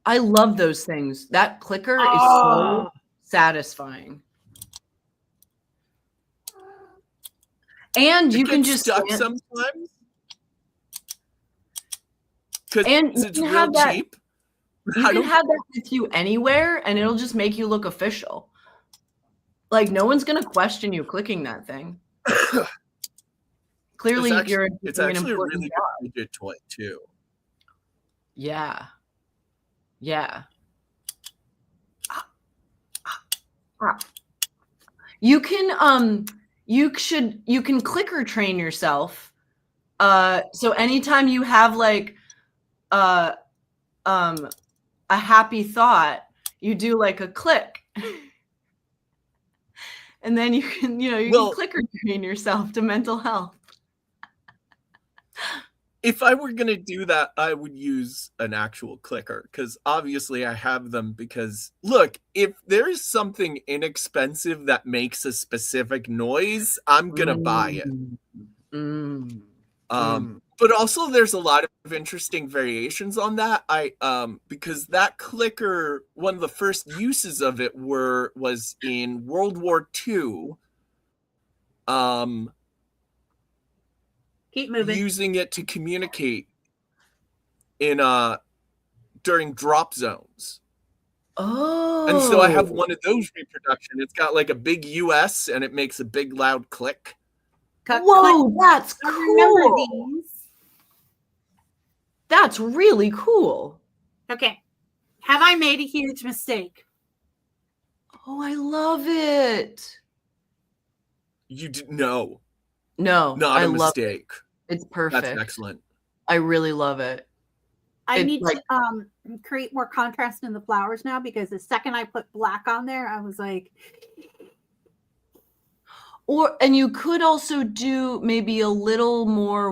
I love those things. That clicker is so satisfying. And you can just stuck sometimes. And it's real cheap. You can have that with you anywhere, and it'll just make you look official. Like, no one's going to question you clicking that thing. Clearly, it's actually a really good widget toy, too. Yeah. Yeah. You can you can clicker train yourself. So anytime you have like a happy thought, you do like a click. And then you can, you can clicker train yourself to mental health. If I were going to do that, I would use an actual clicker because obviously I have them because look, if there's something inexpensive that makes a specific noise, I'm going to buy it. But also there's a lot of interesting variations on that. Because that clicker, one of the first uses of it was in World War II. Keep moving. Using it to communicate in during drop zones. Oh. And so I have one of those reproduction. It's got like a big US and it makes a big loud click. Whoa, that's I remember cool. these. That's really cool. Okay. Have I made a huge mistake? Oh, I love it. You did no. No, Not I a love mistake. it. It's perfect. That's excellent. I really love it. I It's need like- to create more contrast in the flowers now because the second I put black on there, I was like, And you could also do maybe a little more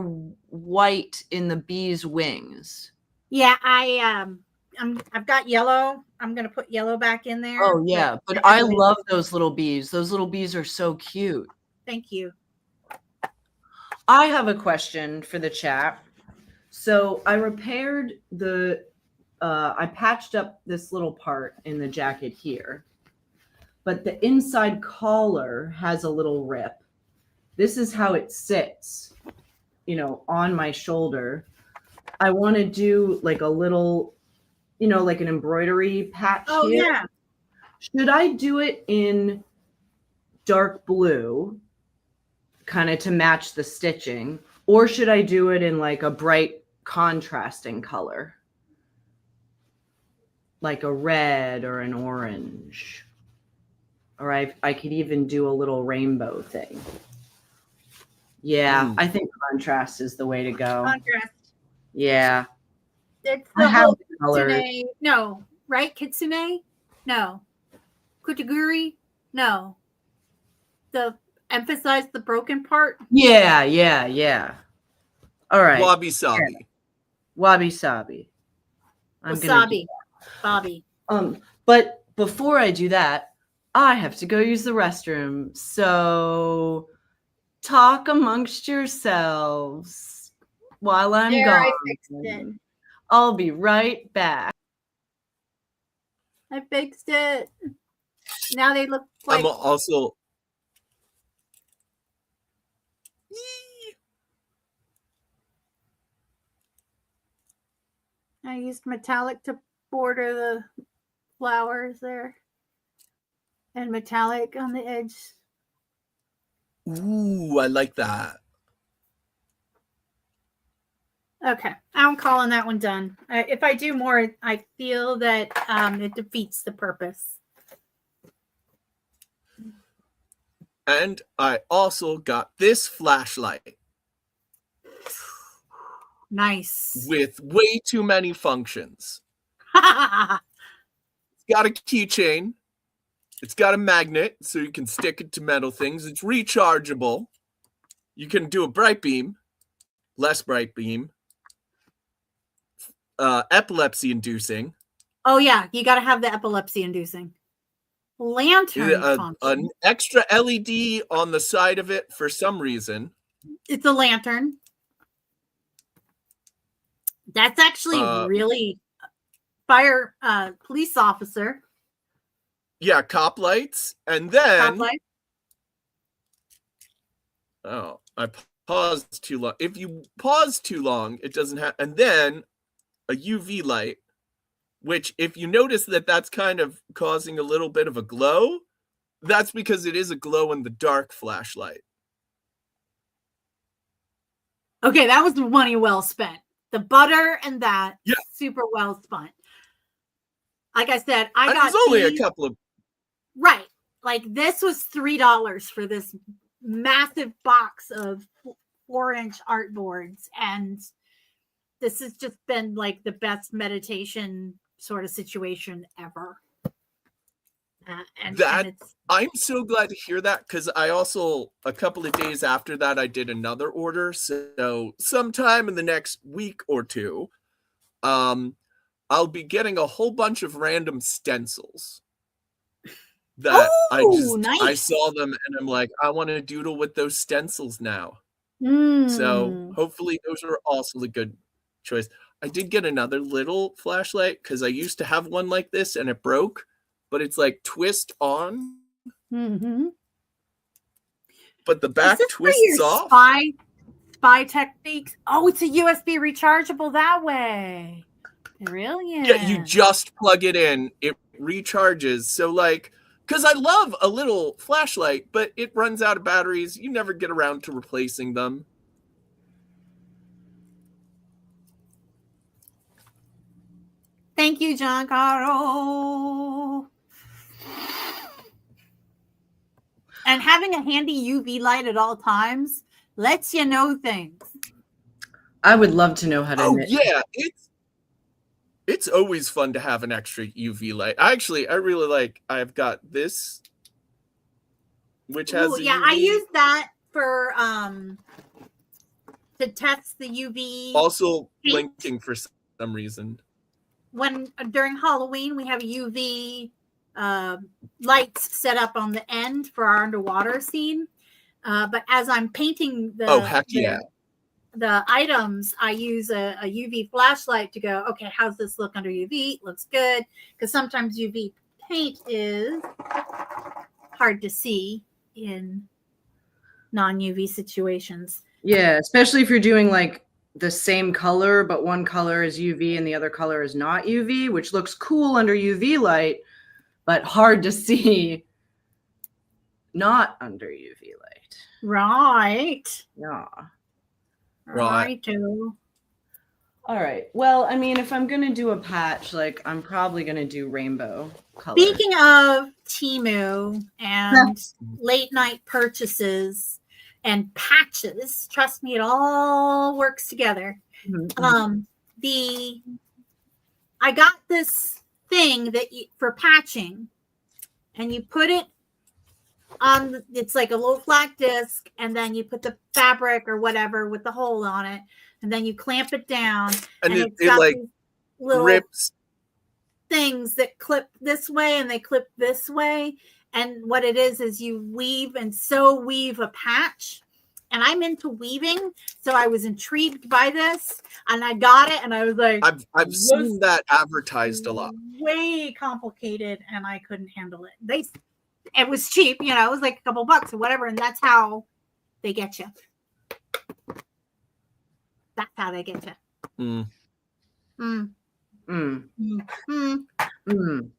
white in the bee's wings. yeah, I've got yellow. I'm gonna put yellow back in there. Oh yeah, but I love those little bees. Those little bees are so cute. Thank you. I have a question for the chat. So I repaired I patched up this little part in the jacket here, but the inside collar has a little rip. This is how it sits, on my shoulder. I want to do like a little, like an embroidery patch here. Yeah. Should I do it in dark blue, kind of to match the stitching, or should I do it in like a bright contrasting color? Like a red or an orange. Or I could even do a little rainbow thing. Yeah, I think contrast is the way to go. Contrast. Yeah. It's I the have whole the color. kitsune. No, right? Kitsune? No. Kutaguri? No. Emphasize the broken part? Yeah. All right. Wabi sabi. Yeah. Wabi sabi. Wasabi. Bobby. But before I do that, I have to go use the restroom. So talk amongst yourselves while I'm There, gone. I fixed it. I'll be right back. I fixed it. Now they look like I'm also I used metallic to border the flowers there. And metallic on the edge. Ooh, I like that. Okay, I'm calling that one done. If I do more, I feel that it defeats the purpose. And I also got this flashlight Nice. with way too many functions. Oh, It's got a keychain. It's got a magnet, so you can stick it to metal things. It's rechargeable. You can do a bright beam, less bright beam, epilepsy inducing. Oh yeah, you got to have the epilepsy inducing. Lantern function. An extra LED on the side of it for some reason. It's a lantern. That's actually really fire police officer. Yeah, cop lights. And then Top light. oh, I paused too long. If you pause too long, it doesn't have. And then a UV light, which if you notice that that's kind of causing a little bit of a glow, that's because it is a glow in the dark flashlight. Okay, that was money well spent. The butter and that, Yeah. super well spent. Like I said, I And got there's only these- a couple of right. Like this was $3 for this massive box of 4-inch art boards, and this has just been like the best meditation sort of situation ever. And That it's I'm so glad to hear that, because I also, a couple of days after that, I did another order. So sometime in the next week or two, I'll be getting a whole bunch of random stencils that I nice. saw them and I'm like, I want to doodle with those stencils now. So hopefully those are also a good choice. I did get another little flashlight because I used to have one like this and it broke, but it's like twist on, Mm-hmm. but the Is back this for twists your off. spy techniques? Oh, it's a USB rechargeable that way. Brilliant. Yeah, you just plug it in, it recharges. So like, because I love a little flashlight, but it runs out of batteries. You never get around to replacing them. Thank you, Giancarlo. And having a handy UV light at all times lets you know things. I would love to know how to Oh knit. yeah, it's always fun to have an extra UV light. I really like. I've got this, which has Ooh, a yeah, UV. I use that for to test the UV. Also blinking for some reason. When during Halloween we have UV lights set up on the end for our underwater scene. But as I'm painting the items, I use a UV flashlight to go, okay, how's this look under UV? Looks good. Because sometimes UV paint is hard to see in non-UV situations. Yeah, especially if you're doing like the same color, but one color is UV and the other color is not UV, which looks cool under UV light, but hard to see not under UV light. Right. Yeah. Right. All right. Well, I mean, if I'm going to do a patch, like I'm probably going to do rainbow color. Speaking of Temu and late night purchases and patches, trust me, it all works together. Mm-hmm. I got this thing that for patching, and you put it on. It's like a little flat disc, and then you put the fabric or whatever with the hole on it, and then you clamp it down, and it's it got like these little grips things that clip this way and they clip this way. And what it is you weave and weave a patch. And I'm into weaving, so I was intrigued by this, and I got it, and I was like, I've seen that advertised a lot. Way complicated, and I couldn't handle it. It was cheap, it was like a couple bucks or whatever, and that's how they get you. That's how they get you. Mm. Mm. Mm. Mm. Mm.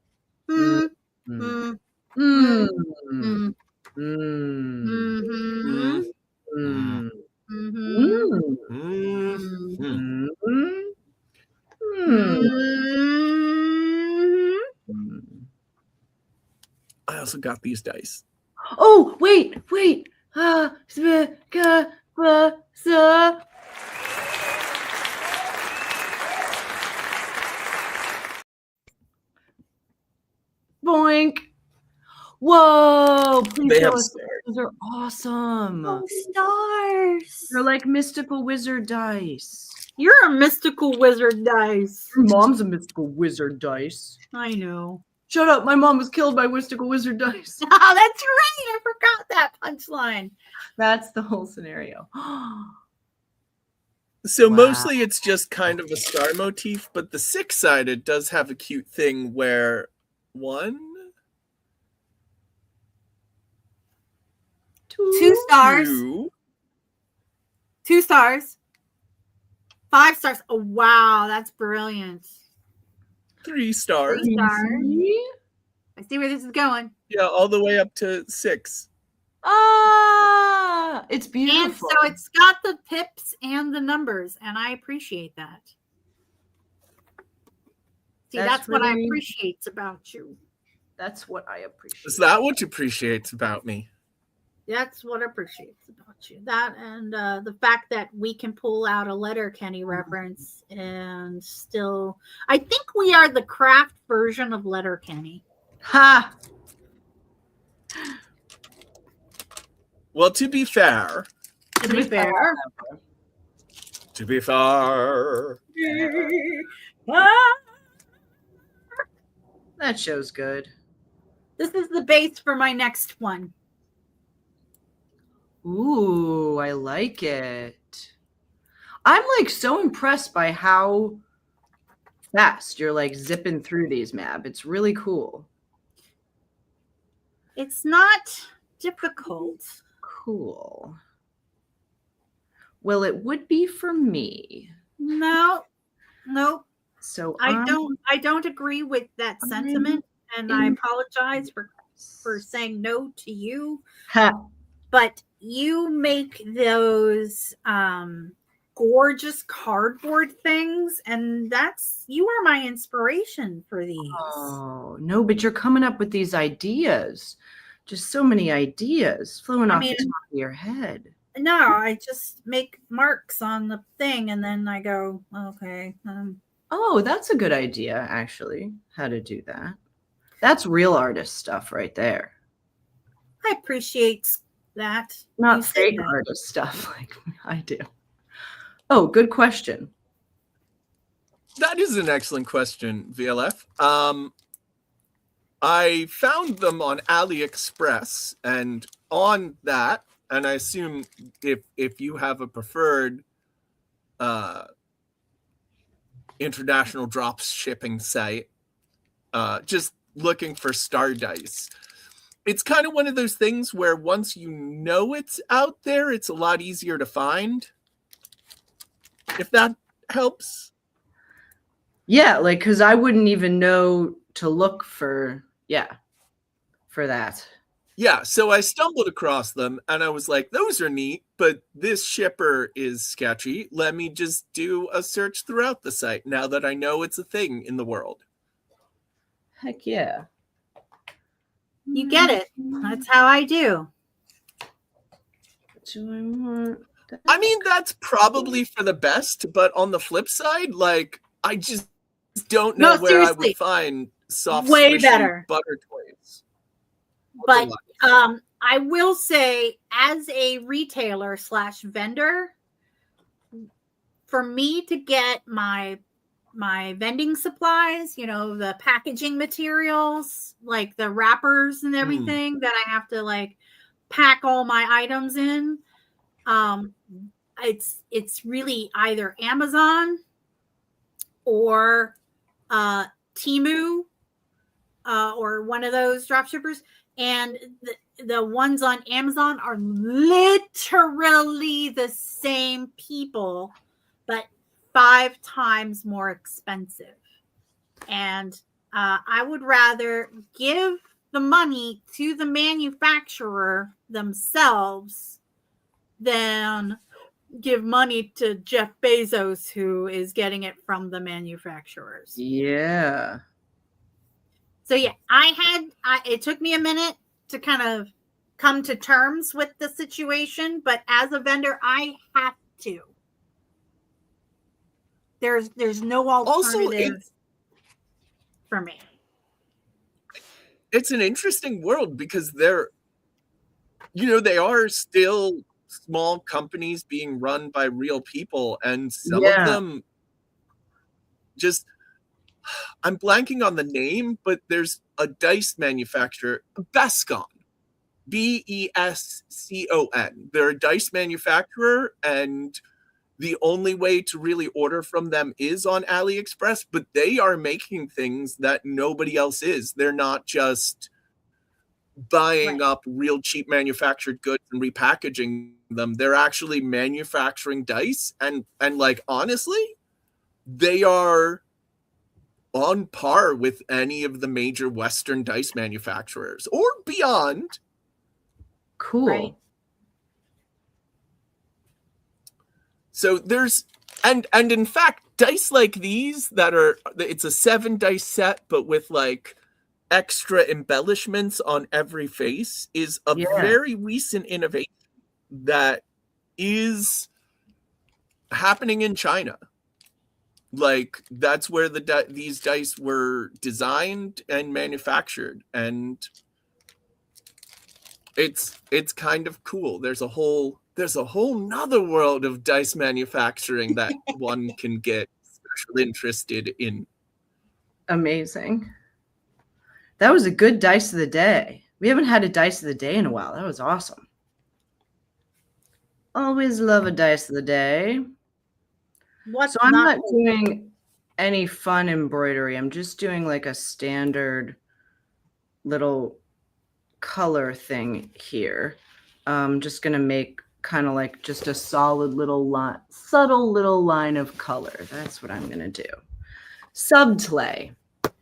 Mm. Mm. Mm. Mm. Mm. Mm. Mm. Mm. I also got these dice. Oh, wait. Boink. Whoa. Please They show have us. stars. Those are awesome. Oh, stars. They're like mystical wizard dice. You're a mystical wizard dice. Your mom's a mystical wizard dice. I know. Shut up. My mom was killed by mystical wizard dice. Oh, that's right. I forgot that punchline. That's the whole scenario. So Wow. mostly it's just kind of a star motif, but the six-sided does have a cute thing where two stars. 2 stars. 5 stars. Oh, wow. That's brilliant. 3 stars. 3 stars. I see where this is going. Yeah, all the way up to 6. Ah, it's beautiful. And so it's got the pips and the numbers, and I appreciate that. See, that's what I appreciate about you. That's what I appreciate. Is that what you appreciate about me? That's what I appreciate about you. That and the fact that we can pull out a Letterkenny reference and still, I think we are the craft version of Letterkenny. Ha! Well, to be fair, To be fair. That show's good. This is the base for my next one. Ooh, I like it. I'm like so impressed by how fast you're like zipping through these, Mab. It's really cool. It's not difficult. Cool. Well, it would be for me. No, nope. So I don't agree with that sentiment, and I apologize for saying no to you. But you make those gorgeous cardboard things, and you are my inspiration for these. Oh, no, but you're coming up with these ideas. Just so many ideas flowing off the top of your head. No, I just make marks on the thing, and then I go, okay. Oh, that's a good idea, actually, how to do that. That's real artist stuff right there. I appreciate that. Not fake artist stuff like I do. Oh, good question. That is an excellent question, VLF. I found them on AliExpress, and on that, and I assume if you have a preferred international drop shipping site, just looking for star dice. It's kind of one of those things where once you know it's out there, it's a lot easier to find. If that helps. Yeah, like, because I wouldn't even know to look for that. Yeah, so I stumbled across them and I was like, those are neat, but this shipper is sketchy. Let me just do a search throughout the site now that I know it's a thing in the world. Heck yeah. You get it. That's how I do. Do I want that? I mean, that's probably for the best, but on the flip side, like, I just don't know where I would find soft, way squishy better butter toys. But I will say, as a retailer / vendor, for me to get my vending supplies, you know, the packaging materials, like the wrappers and everything that I have to like pack all my items in, it's really either Amazon or Temu or one of those drop shippers. And the ones on Amazon are literally the same people, but 5 times more expensive. And I would rather give the money to the manufacturer themselves than give money to Jeff Bezos, who is getting it from the manufacturers. Yeah. So yeah, it took me a minute to kind of come to terms with the situation, but as a vendor, I have to. There's no alternative for me. It's an interesting world because they are still small companies being run by real people, and some of them just, I'm blanking on the name, but there's a dice manufacturer, Bescon, Bescon. They're a dice manufacturer, and the only way to really order from them is on AliExpress, but they are making things that nobody else is. They're not just buying up real cheap manufactured goods and repackaging them. They're actually manufacturing dice, and like, honestly, they are on par with any of the major Western dice manufacturers or beyond. Cool. Right. So there's, and in fact, dice like these it's a 7 dice set, but with like extra embellishments on every face, is a very recent innovation that is happening in China. Like, that's where these dice were designed and manufactured, and it's kind of cool. There's a whole nother world of dice manufacturing that one can get special interested in. Amazing. That was a good dice of the day. We haven't had a dice of the day in a while. That was awesome. Always love a dice of the day. What's So I'm not doing any fun embroidery. I'm just doing like a standard little color thing here. I'm just going to make kind of like just a solid little line, subtle little line of color. That's what I'm going to do. Subtlay.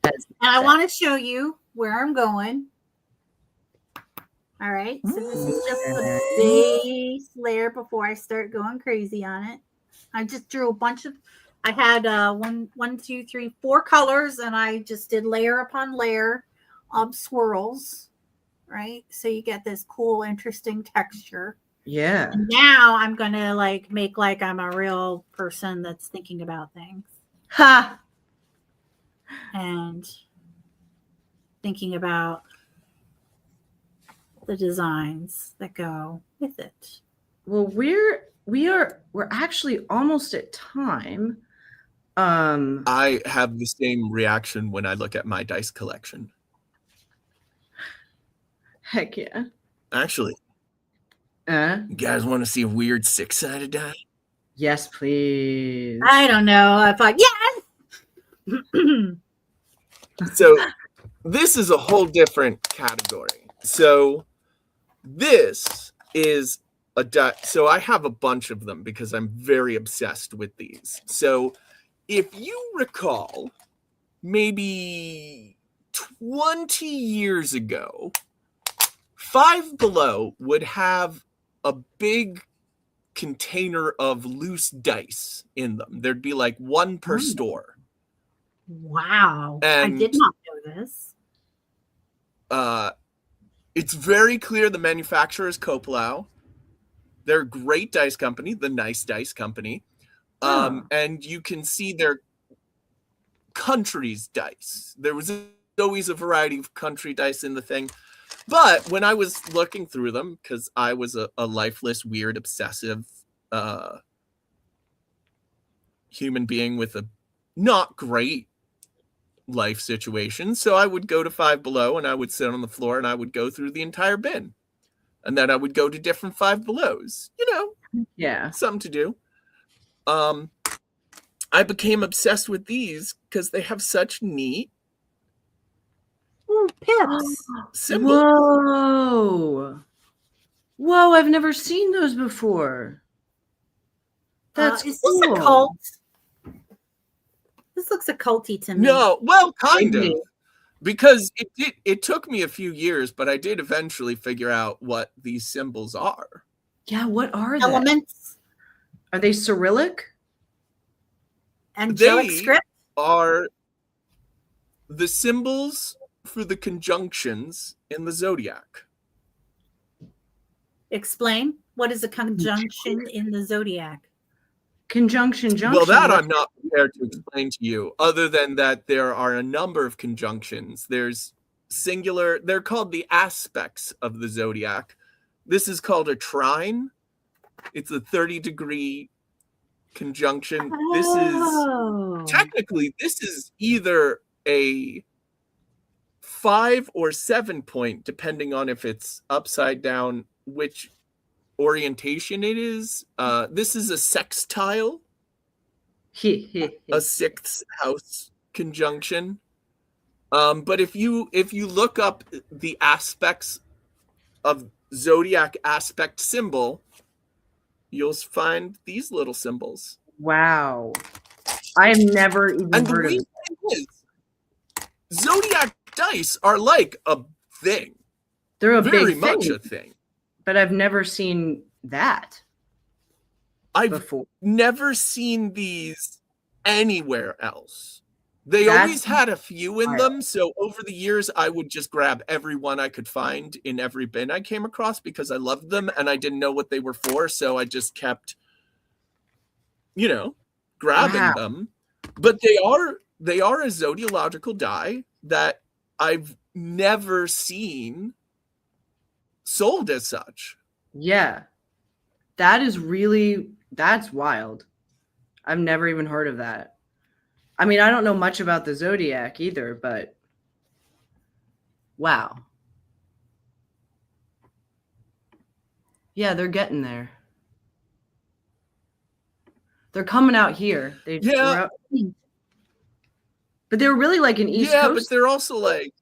And I want to show you where I'm going. All right. So this is just the base layer before I start going crazy on it. I just drew a bunch of, I had 4 colors, and I just did layer upon layer of swirls, right? So you get this cool, interesting texture. Yeah. And now I'm going to like make like I'm a real person that's thinking about things. Ha! And thinking about the designs that go with it. Well, we're actually almost at time. I have the same reaction when I look at my dice collection. Heck yeah. Actually, you guys want to see a weird 6-sided die? Yes, please. I don't know if I yes. So this is a whole different category. So this is a die. So I have a bunch of them because I'm very obsessed with these. So if you recall, maybe 20 years ago, Five Below would have a big container of loose dice in them. There'd be like one per store. Wow. And I did not know this. It's very clear the manufacturer is Koplau. They're a great dice company, the Nice Dice Company. And you can see their country's dice. There was always a variety of country dice in the thing. But when I was looking through them, because I was a lifeless, weird, obsessive human being with a not great life situation, so I would go to Five Below and I would sit on the floor and I would go through the entire bin. And then I would go to different Five Belows. You know, Yeah. something to do. I became obsessed with these because they have such neat Pips. symbols. Whoa, I've never seen those before. That's Is cool. this a cult? This looks occulty to me. No, well, kind of. Because it took me a few years, but I did eventually figure out what these symbols are. Yeah, what are they? Elements. Are they Cyrillic? Angelic They script. are the symbols for the conjunctions in the zodiac. Explain. What is a conjunction in the zodiac? Conjunction, junction. Well, that I'm not prepared to explain to you, other than that there are a number of conjunctions. There's singular, they're called the aspects of the zodiac. This is called a trine. It's a 30-degree conjunction. This is technically, this is either a 5 or 7 point, depending on if it's upside down, which orientation it is. This is a sextile, a 6th house conjunction. But if you look up the aspects of zodiac aspect symbol, you'll find these little symbols. Wow. I have never even And the heard of reason it. is, zodiac dice are like a thing. They're a very big much thing, a thing. but I've never seen that I've before. never seen these anywhere else. They That's always had a few in wild. them, so over the years I would just grab every one I could find in every bin I came across because I loved them and I didn't know what they were for, so I just kept, grabbing Wow. them. But they are a zodiological die that I've never seen sold as such. Yeah. That's wild. I've never even heard of that. I mean, I don't know much about the zodiac either, but wow. Yeah, they're getting there. They're coming out here. They were Yeah. out, but they were really like an East Yeah, Coast. but they're also like,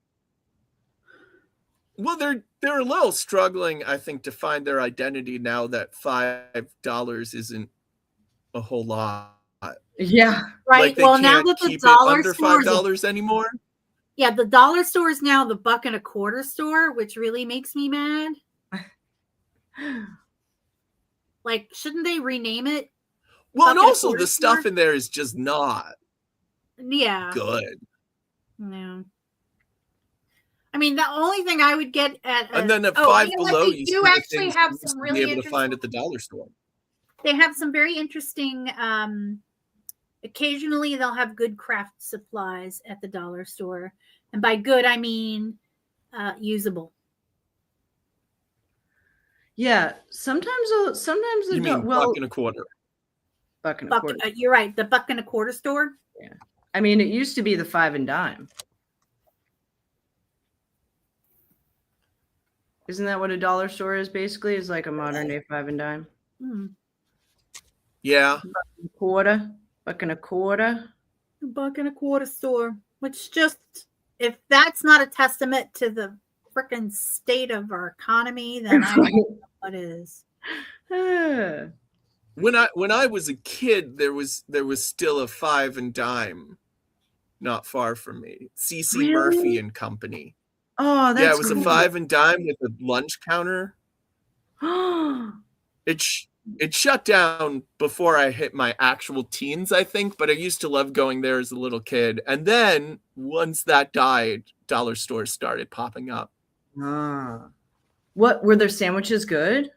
well, they're a little struggling, I think, to find their identity now that $5 isn't a whole lot. Yeah. Right. Like they Well, now can't that the keep it dollar under stores, $5 anymore. yeah, the dollar store is now the $1.25 store, which really makes me mad. Like, shouldn't they rename it? Well, and also $1.25 the stuff store? in there is just not Yeah. good. No. I mean, the only thing I would get at And then at oh, Five you know what? Below, They you do see the actually things have you used some to be really able to find interesting. at the dollar store. They have some very interesting. Occasionally, they'll have good craft supplies at the dollar store, and by good I mean usable. Yeah. Sometimes they You don't. mean Well, $1.25? $1.25. You're right. The $1.25 store. Yeah. I mean, it used to be the 5 and dime. Isn't that what a dollar store is basically? Is like a modern day 5 and dime. Yeah. $1.25. $1.25 store. Which just, if that's not a testament to the freaking state of our economy, then I don't know what is. When I was a kid, there was still a 5 and dime not far from me. C.C. Really? Murphy and Company. Oh, that's Yeah, it was cool. a 5 and dime with a lunch counter. It shut down before I hit my actual teens, I think, but I used to love going there as a little kid. And then once that died, dollar stores started popping up. What were their sandwiches good?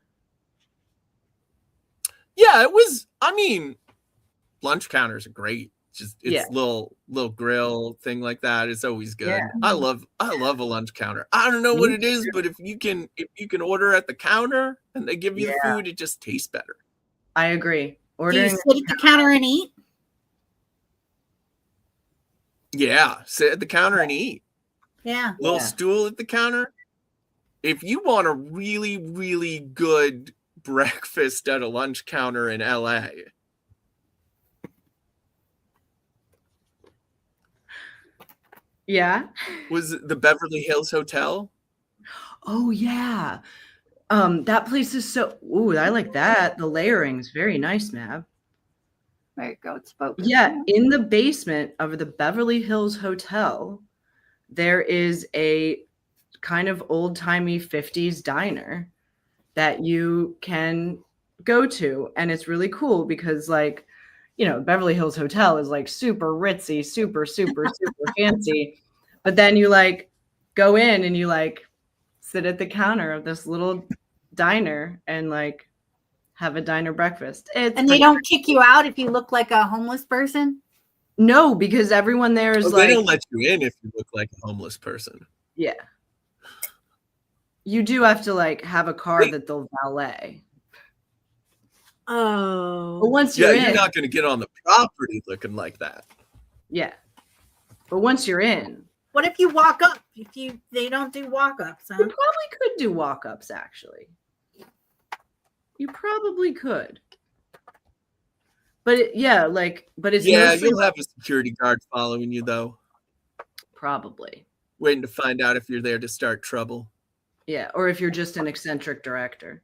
Yeah, it was. I mean, lunch counters are great. Just it's Yeah. little grill thing like that. It's always good. Yeah. I love a lunch counter. I don't know what it is, but if you can order at the counter and they give you the food, it just tastes better. I agree. Do Ordering you sit at the counter and eat? Yeah, sit at the counter and eat. Yeah. Little stool at the counter. If you want a really, really good breakfast at a lunch counter in LA. Yeah. Was it the Beverly Hills Hotel? Oh yeah. That place is so I like that. The layering's very nice, Mav. Very good spoken. Yeah, in the basement of the Beverly Hills Hotel, there is a kind of old-timey 50s diner that you can go to, and it's really cool because like, you know, Beverly Hills Hotel is like super ritzy, super fancy. But then you like go in and you like sit at the counter of this little diner and like have a diner breakfast. And they don't kick you out if you look like a homeless person? No, because everyone there is they don't let you in if you look like a homeless person. Yeah. You do have to like have a car that they'll valet. Oh. But once you're in, you're not going to get on the property looking like that. Yeah. But once you're in. What if you walk up? They don't do walk-ups, huh? You probably could do walk-ups, actually. You probably could. But it's you'll have a security guard following you though. Probably. Waiting to find out if you're there to start trouble. Yeah, or if you're just an eccentric director.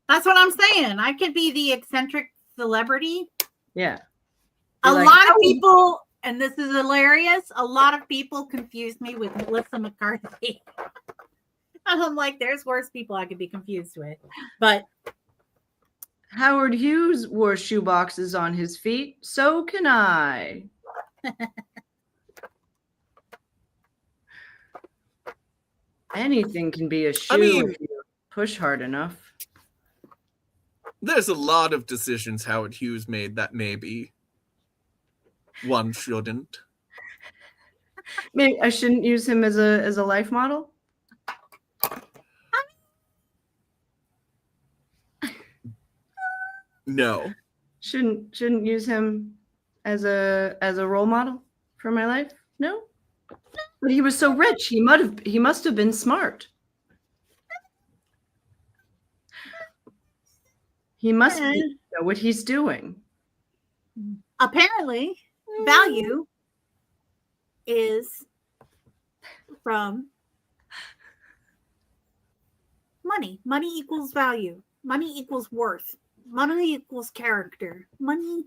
That's what I'm saying. I could be the eccentric celebrity. Yeah. A lot of people, and this is hilarious, a lot of people confuse me with Melissa McCarthy. And I'm like, there's worse people I could be confused with. But Howard Hughes wore shoeboxes on his feet. So can I. Anything can be a shoe if you push hard enough. There's a lot of decisions Howard Hughes made that maybe one shouldn't. Maybe I shouldn't use him as a life model. No. Shouldn't use him as a role model for my life? No? But he was so rich, he must have been smart. He must know what he's doing. Apparently, value is from money. Money equals value. Money equals worth. Money equals character. Money.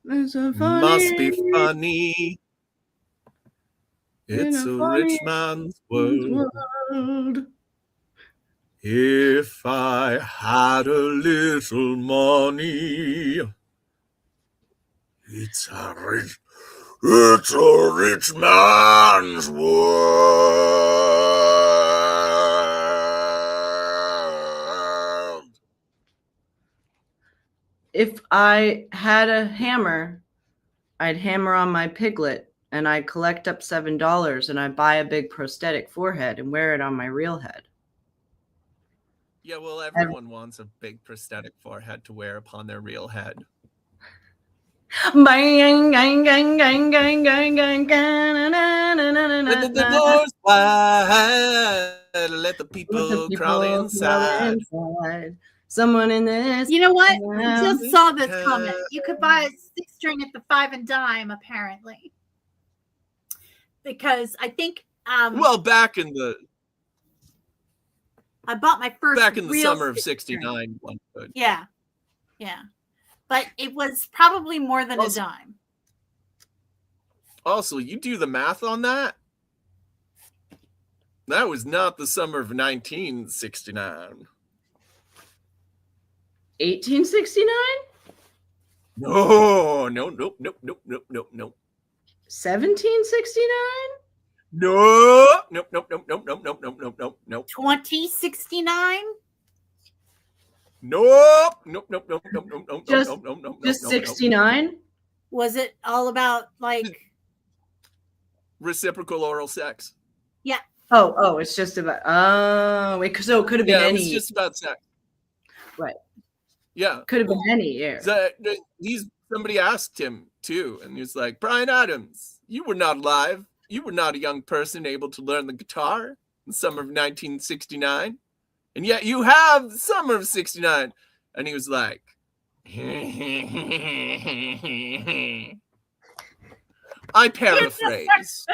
It's so Must be funny funny. in It's a a funny rich man's world. world. If I had a little money, it's a rich man's world. If I had a hammer, I'd hammer on my piglet and I'd collect up $7 and I'd buy a big prosthetic forehead and wear it on my real head. Yeah, well, everyone wants a big prosthetic forehead to wear upon their real head. Bang, gang, gang, gang, gang, gang, gang, gang, na, na, na, na, Let the na, doors wide, let the people crawl inside. Someone in this. You know what? I town. just saw this comment. You could buy a 6-string at the 5 and dime, apparently. Because I think Well, back in the I bought my first real summer of 6-string. '69, one could. Yeah. But it was probably more than a dime. Also, you do the math on that. That was not the summer of 1969. 1869? No. 1769? No. 2069? Just 69? Was it all about like reciprocal oral sex? Yeah. Oh, it's just about so it could have been Yeah, it any was just about sex. right. Yeah. Could have been any year. Somebody asked him too, and he was like, Bryan Adams, you were not alive. You were not a young person able to learn the guitar in the summer of 1969. And yet you have the summer of 69. And he was like, I paraphrase.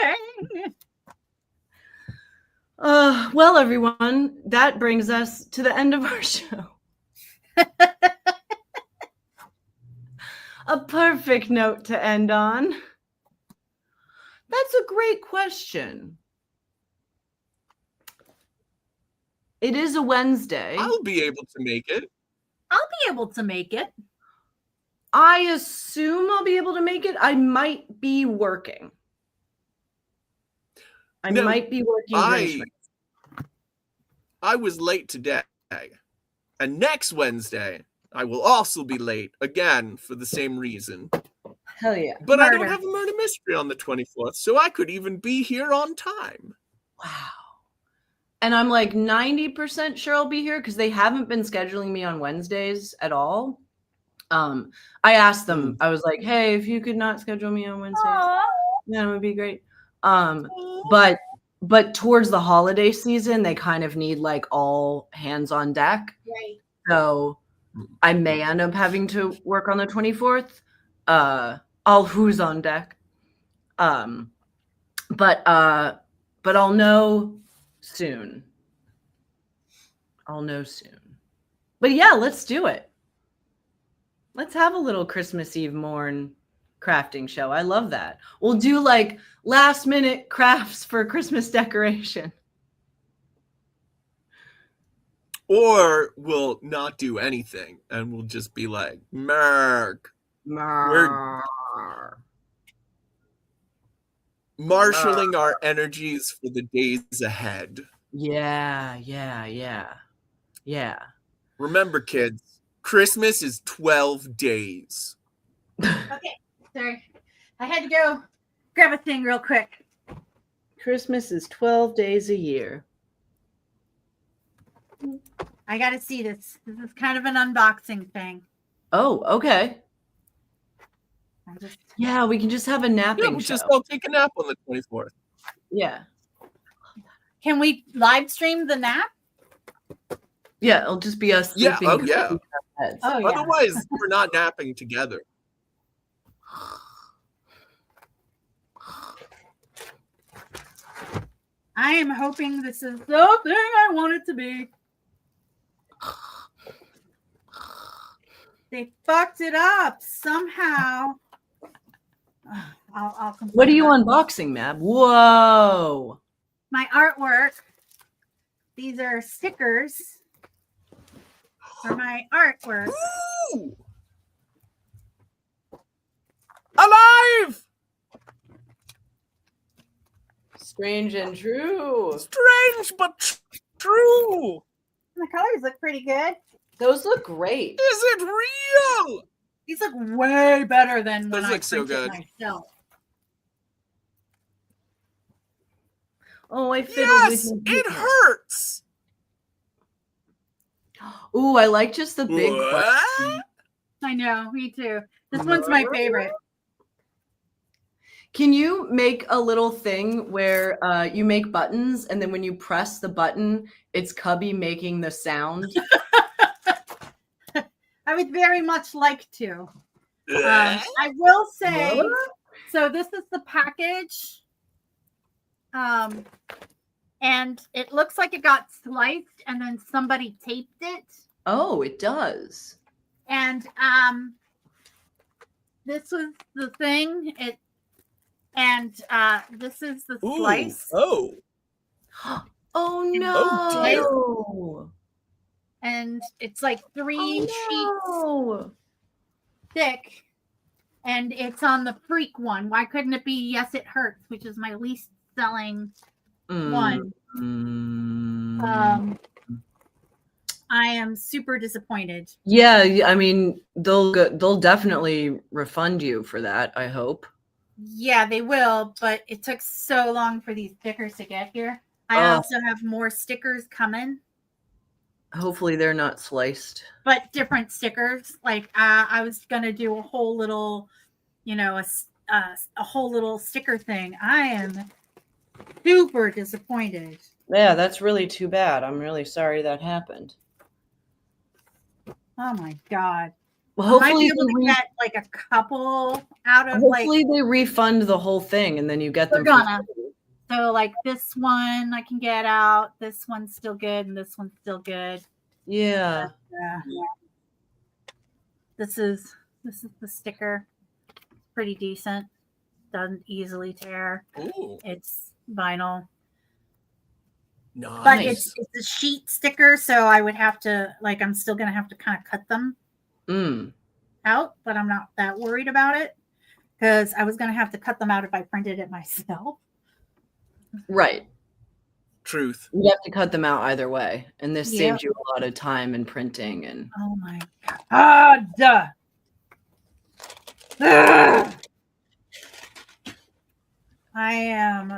Well, everyone, that brings us to the end of our show. A perfect note to end on. That's a great question. It is a Wednesday. I'll be able to make it. I'll be able to make it. I assume I'll be able to make it. I might be working. I might be working. I was late today. And next Wednesday, I will also be late again for the same reason. Hell yeah. But I don't have a murder mystery on the 24th, so I could even be here on time. Wow. And I'm like 90% sure I'll be here because they haven't been scheduling me on Wednesdays at all. I asked them, I was like, hey, if you could not schedule me on Wednesdays, that would be great. But towards the holiday season, they kind of need like all hands on deck. Right. So I may end up having to work on the 24th. All who's on deck. But I'll know soon. But yeah, let's do it. Let's have a little Christmas Eve morn crafting show. I love that. We'll do like last minute crafts for Christmas decoration. Or we'll not do anything and we'll just be like, Merk. We're marshaling our energies for the days ahead. Yeah. Remember, kids, Christmas is 12 days. Okay, sorry. I had to go grab a thing real quick. Christmas is 12 days a year. I got to see this. This is kind of an unboxing thing. Oh, okay. I just Yeah, we can just have a Yeah, napping we'll show. just all take a nap on the 24th. Yeah. Can we live stream the nap? Yeah, it'll just be us Yeah, sleeping. oh yeah. in our beds. Oh yeah. Otherwise, we're not napping together. I am hoping this is the thing I want it to be. They fucked it up somehow. I'll complain What are you about it. unboxing, Mab? Whoa. My artwork. These are stickers for my artwork. Ooh! Alive! Strange and true. Strange but true. The colors look pretty good. Those look great. Is it real? These look way better than when Those I look so printed good. myself. Oh, I fiddled Yes, with you. it hurts. Ooh, I like just the big What? button. I know, me too. This one's my favorite. Can you make a little thing where you make buttons and then when you press the button, it's Cubby making the sound? I would very much like to. I will say, so this is the package. And it looks like it got sliced and then somebody taped it. Oh, it does. And this was the thing. This is the Ooh, slice. oh. Oh no. Oh, And it's like 3 sheets Oh, thick. And it's on the Freak one. Why couldn't it be Yes It Hurts, which is my least selling one? I am super disappointed. Yeah, I mean, they'll definitely refund you for that, I hope. Yeah, they will, but it took so long for these stickers to get here. I also have more stickers coming, Hopefully they're not sliced. but different stickers. Like I was gonna do a whole little, a whole little sticker thing. I am super disappointed. Yeah, that's really too bad. I'm really sorry that happened. Oh my god! Well, I might be hopefully, able to get like a couple out of like. hopefully they refund the whole thing and then you get them. They're gonna. So like this one I can get out. This one's still good, and this one's still good. Yeah. Yeah. This is the sticker. Pretty decent. Doesn't easily tear. Ooh, It's vinyl. nice. But it's a sheet sticker, so I would have to I'm still gonna have to kind of cut them out, but I'm not that worried about it because I was gonna have to cut them out if I printed it myself. Right. Truth. You have to cut them out either way. And this saves you a lot of time in printing and Oh my god. I am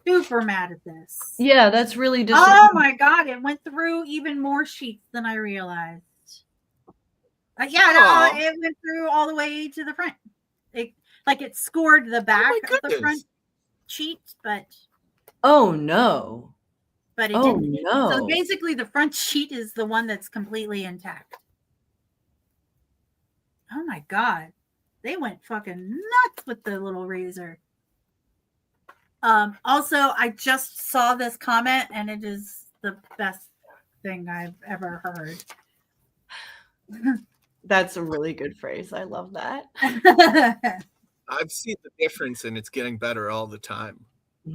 super mad at this. yeah, that's really Oh disappointing. my god, it went through even more sheets than I realized. It went through all the way to the front. It scored the back of the goodness. front sheet, but Oh no. it Oh didn't. no. So basically, the front sheet is the one that's completely intact. Oh my god, they went fucking nuts with the little razor. Also, I just saw this comment, and it is the best thing I've ever heard. That's a really good phrase. I love that. I've seen the difference and it's getting better all the time.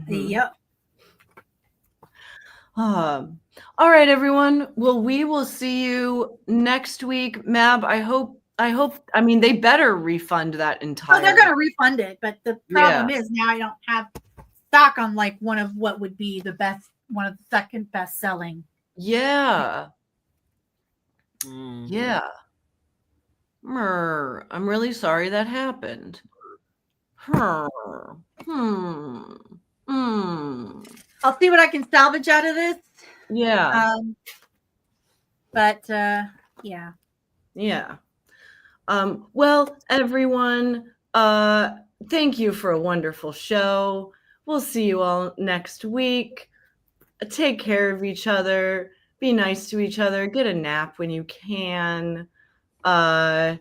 Yep. All right, everyone. Well, we will see you next week. Mab, I hope, I mean, they better refund that entire. Oh, they're going to refund it, but the problem is now I don't have stock on one of what would be one of the second best selling. Yeah. Mm. Yeah. I'm really sorry that happened. I'll see what I can salvage out of this. Yeah. But yeah. Yeah. Well, everyone, thank you for a wonderful show. We'll see you all next week. Take care of each other. Be nice to each other. Get a nap when you can. Yeah.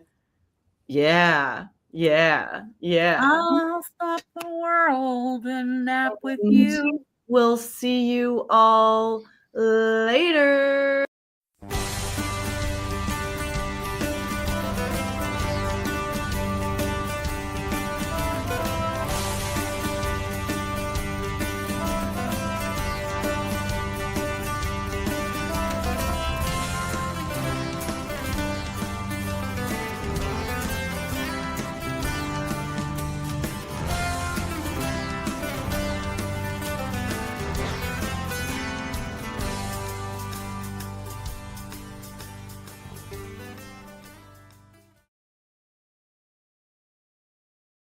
I'll stop the world and nap with And you. we'll see you all later.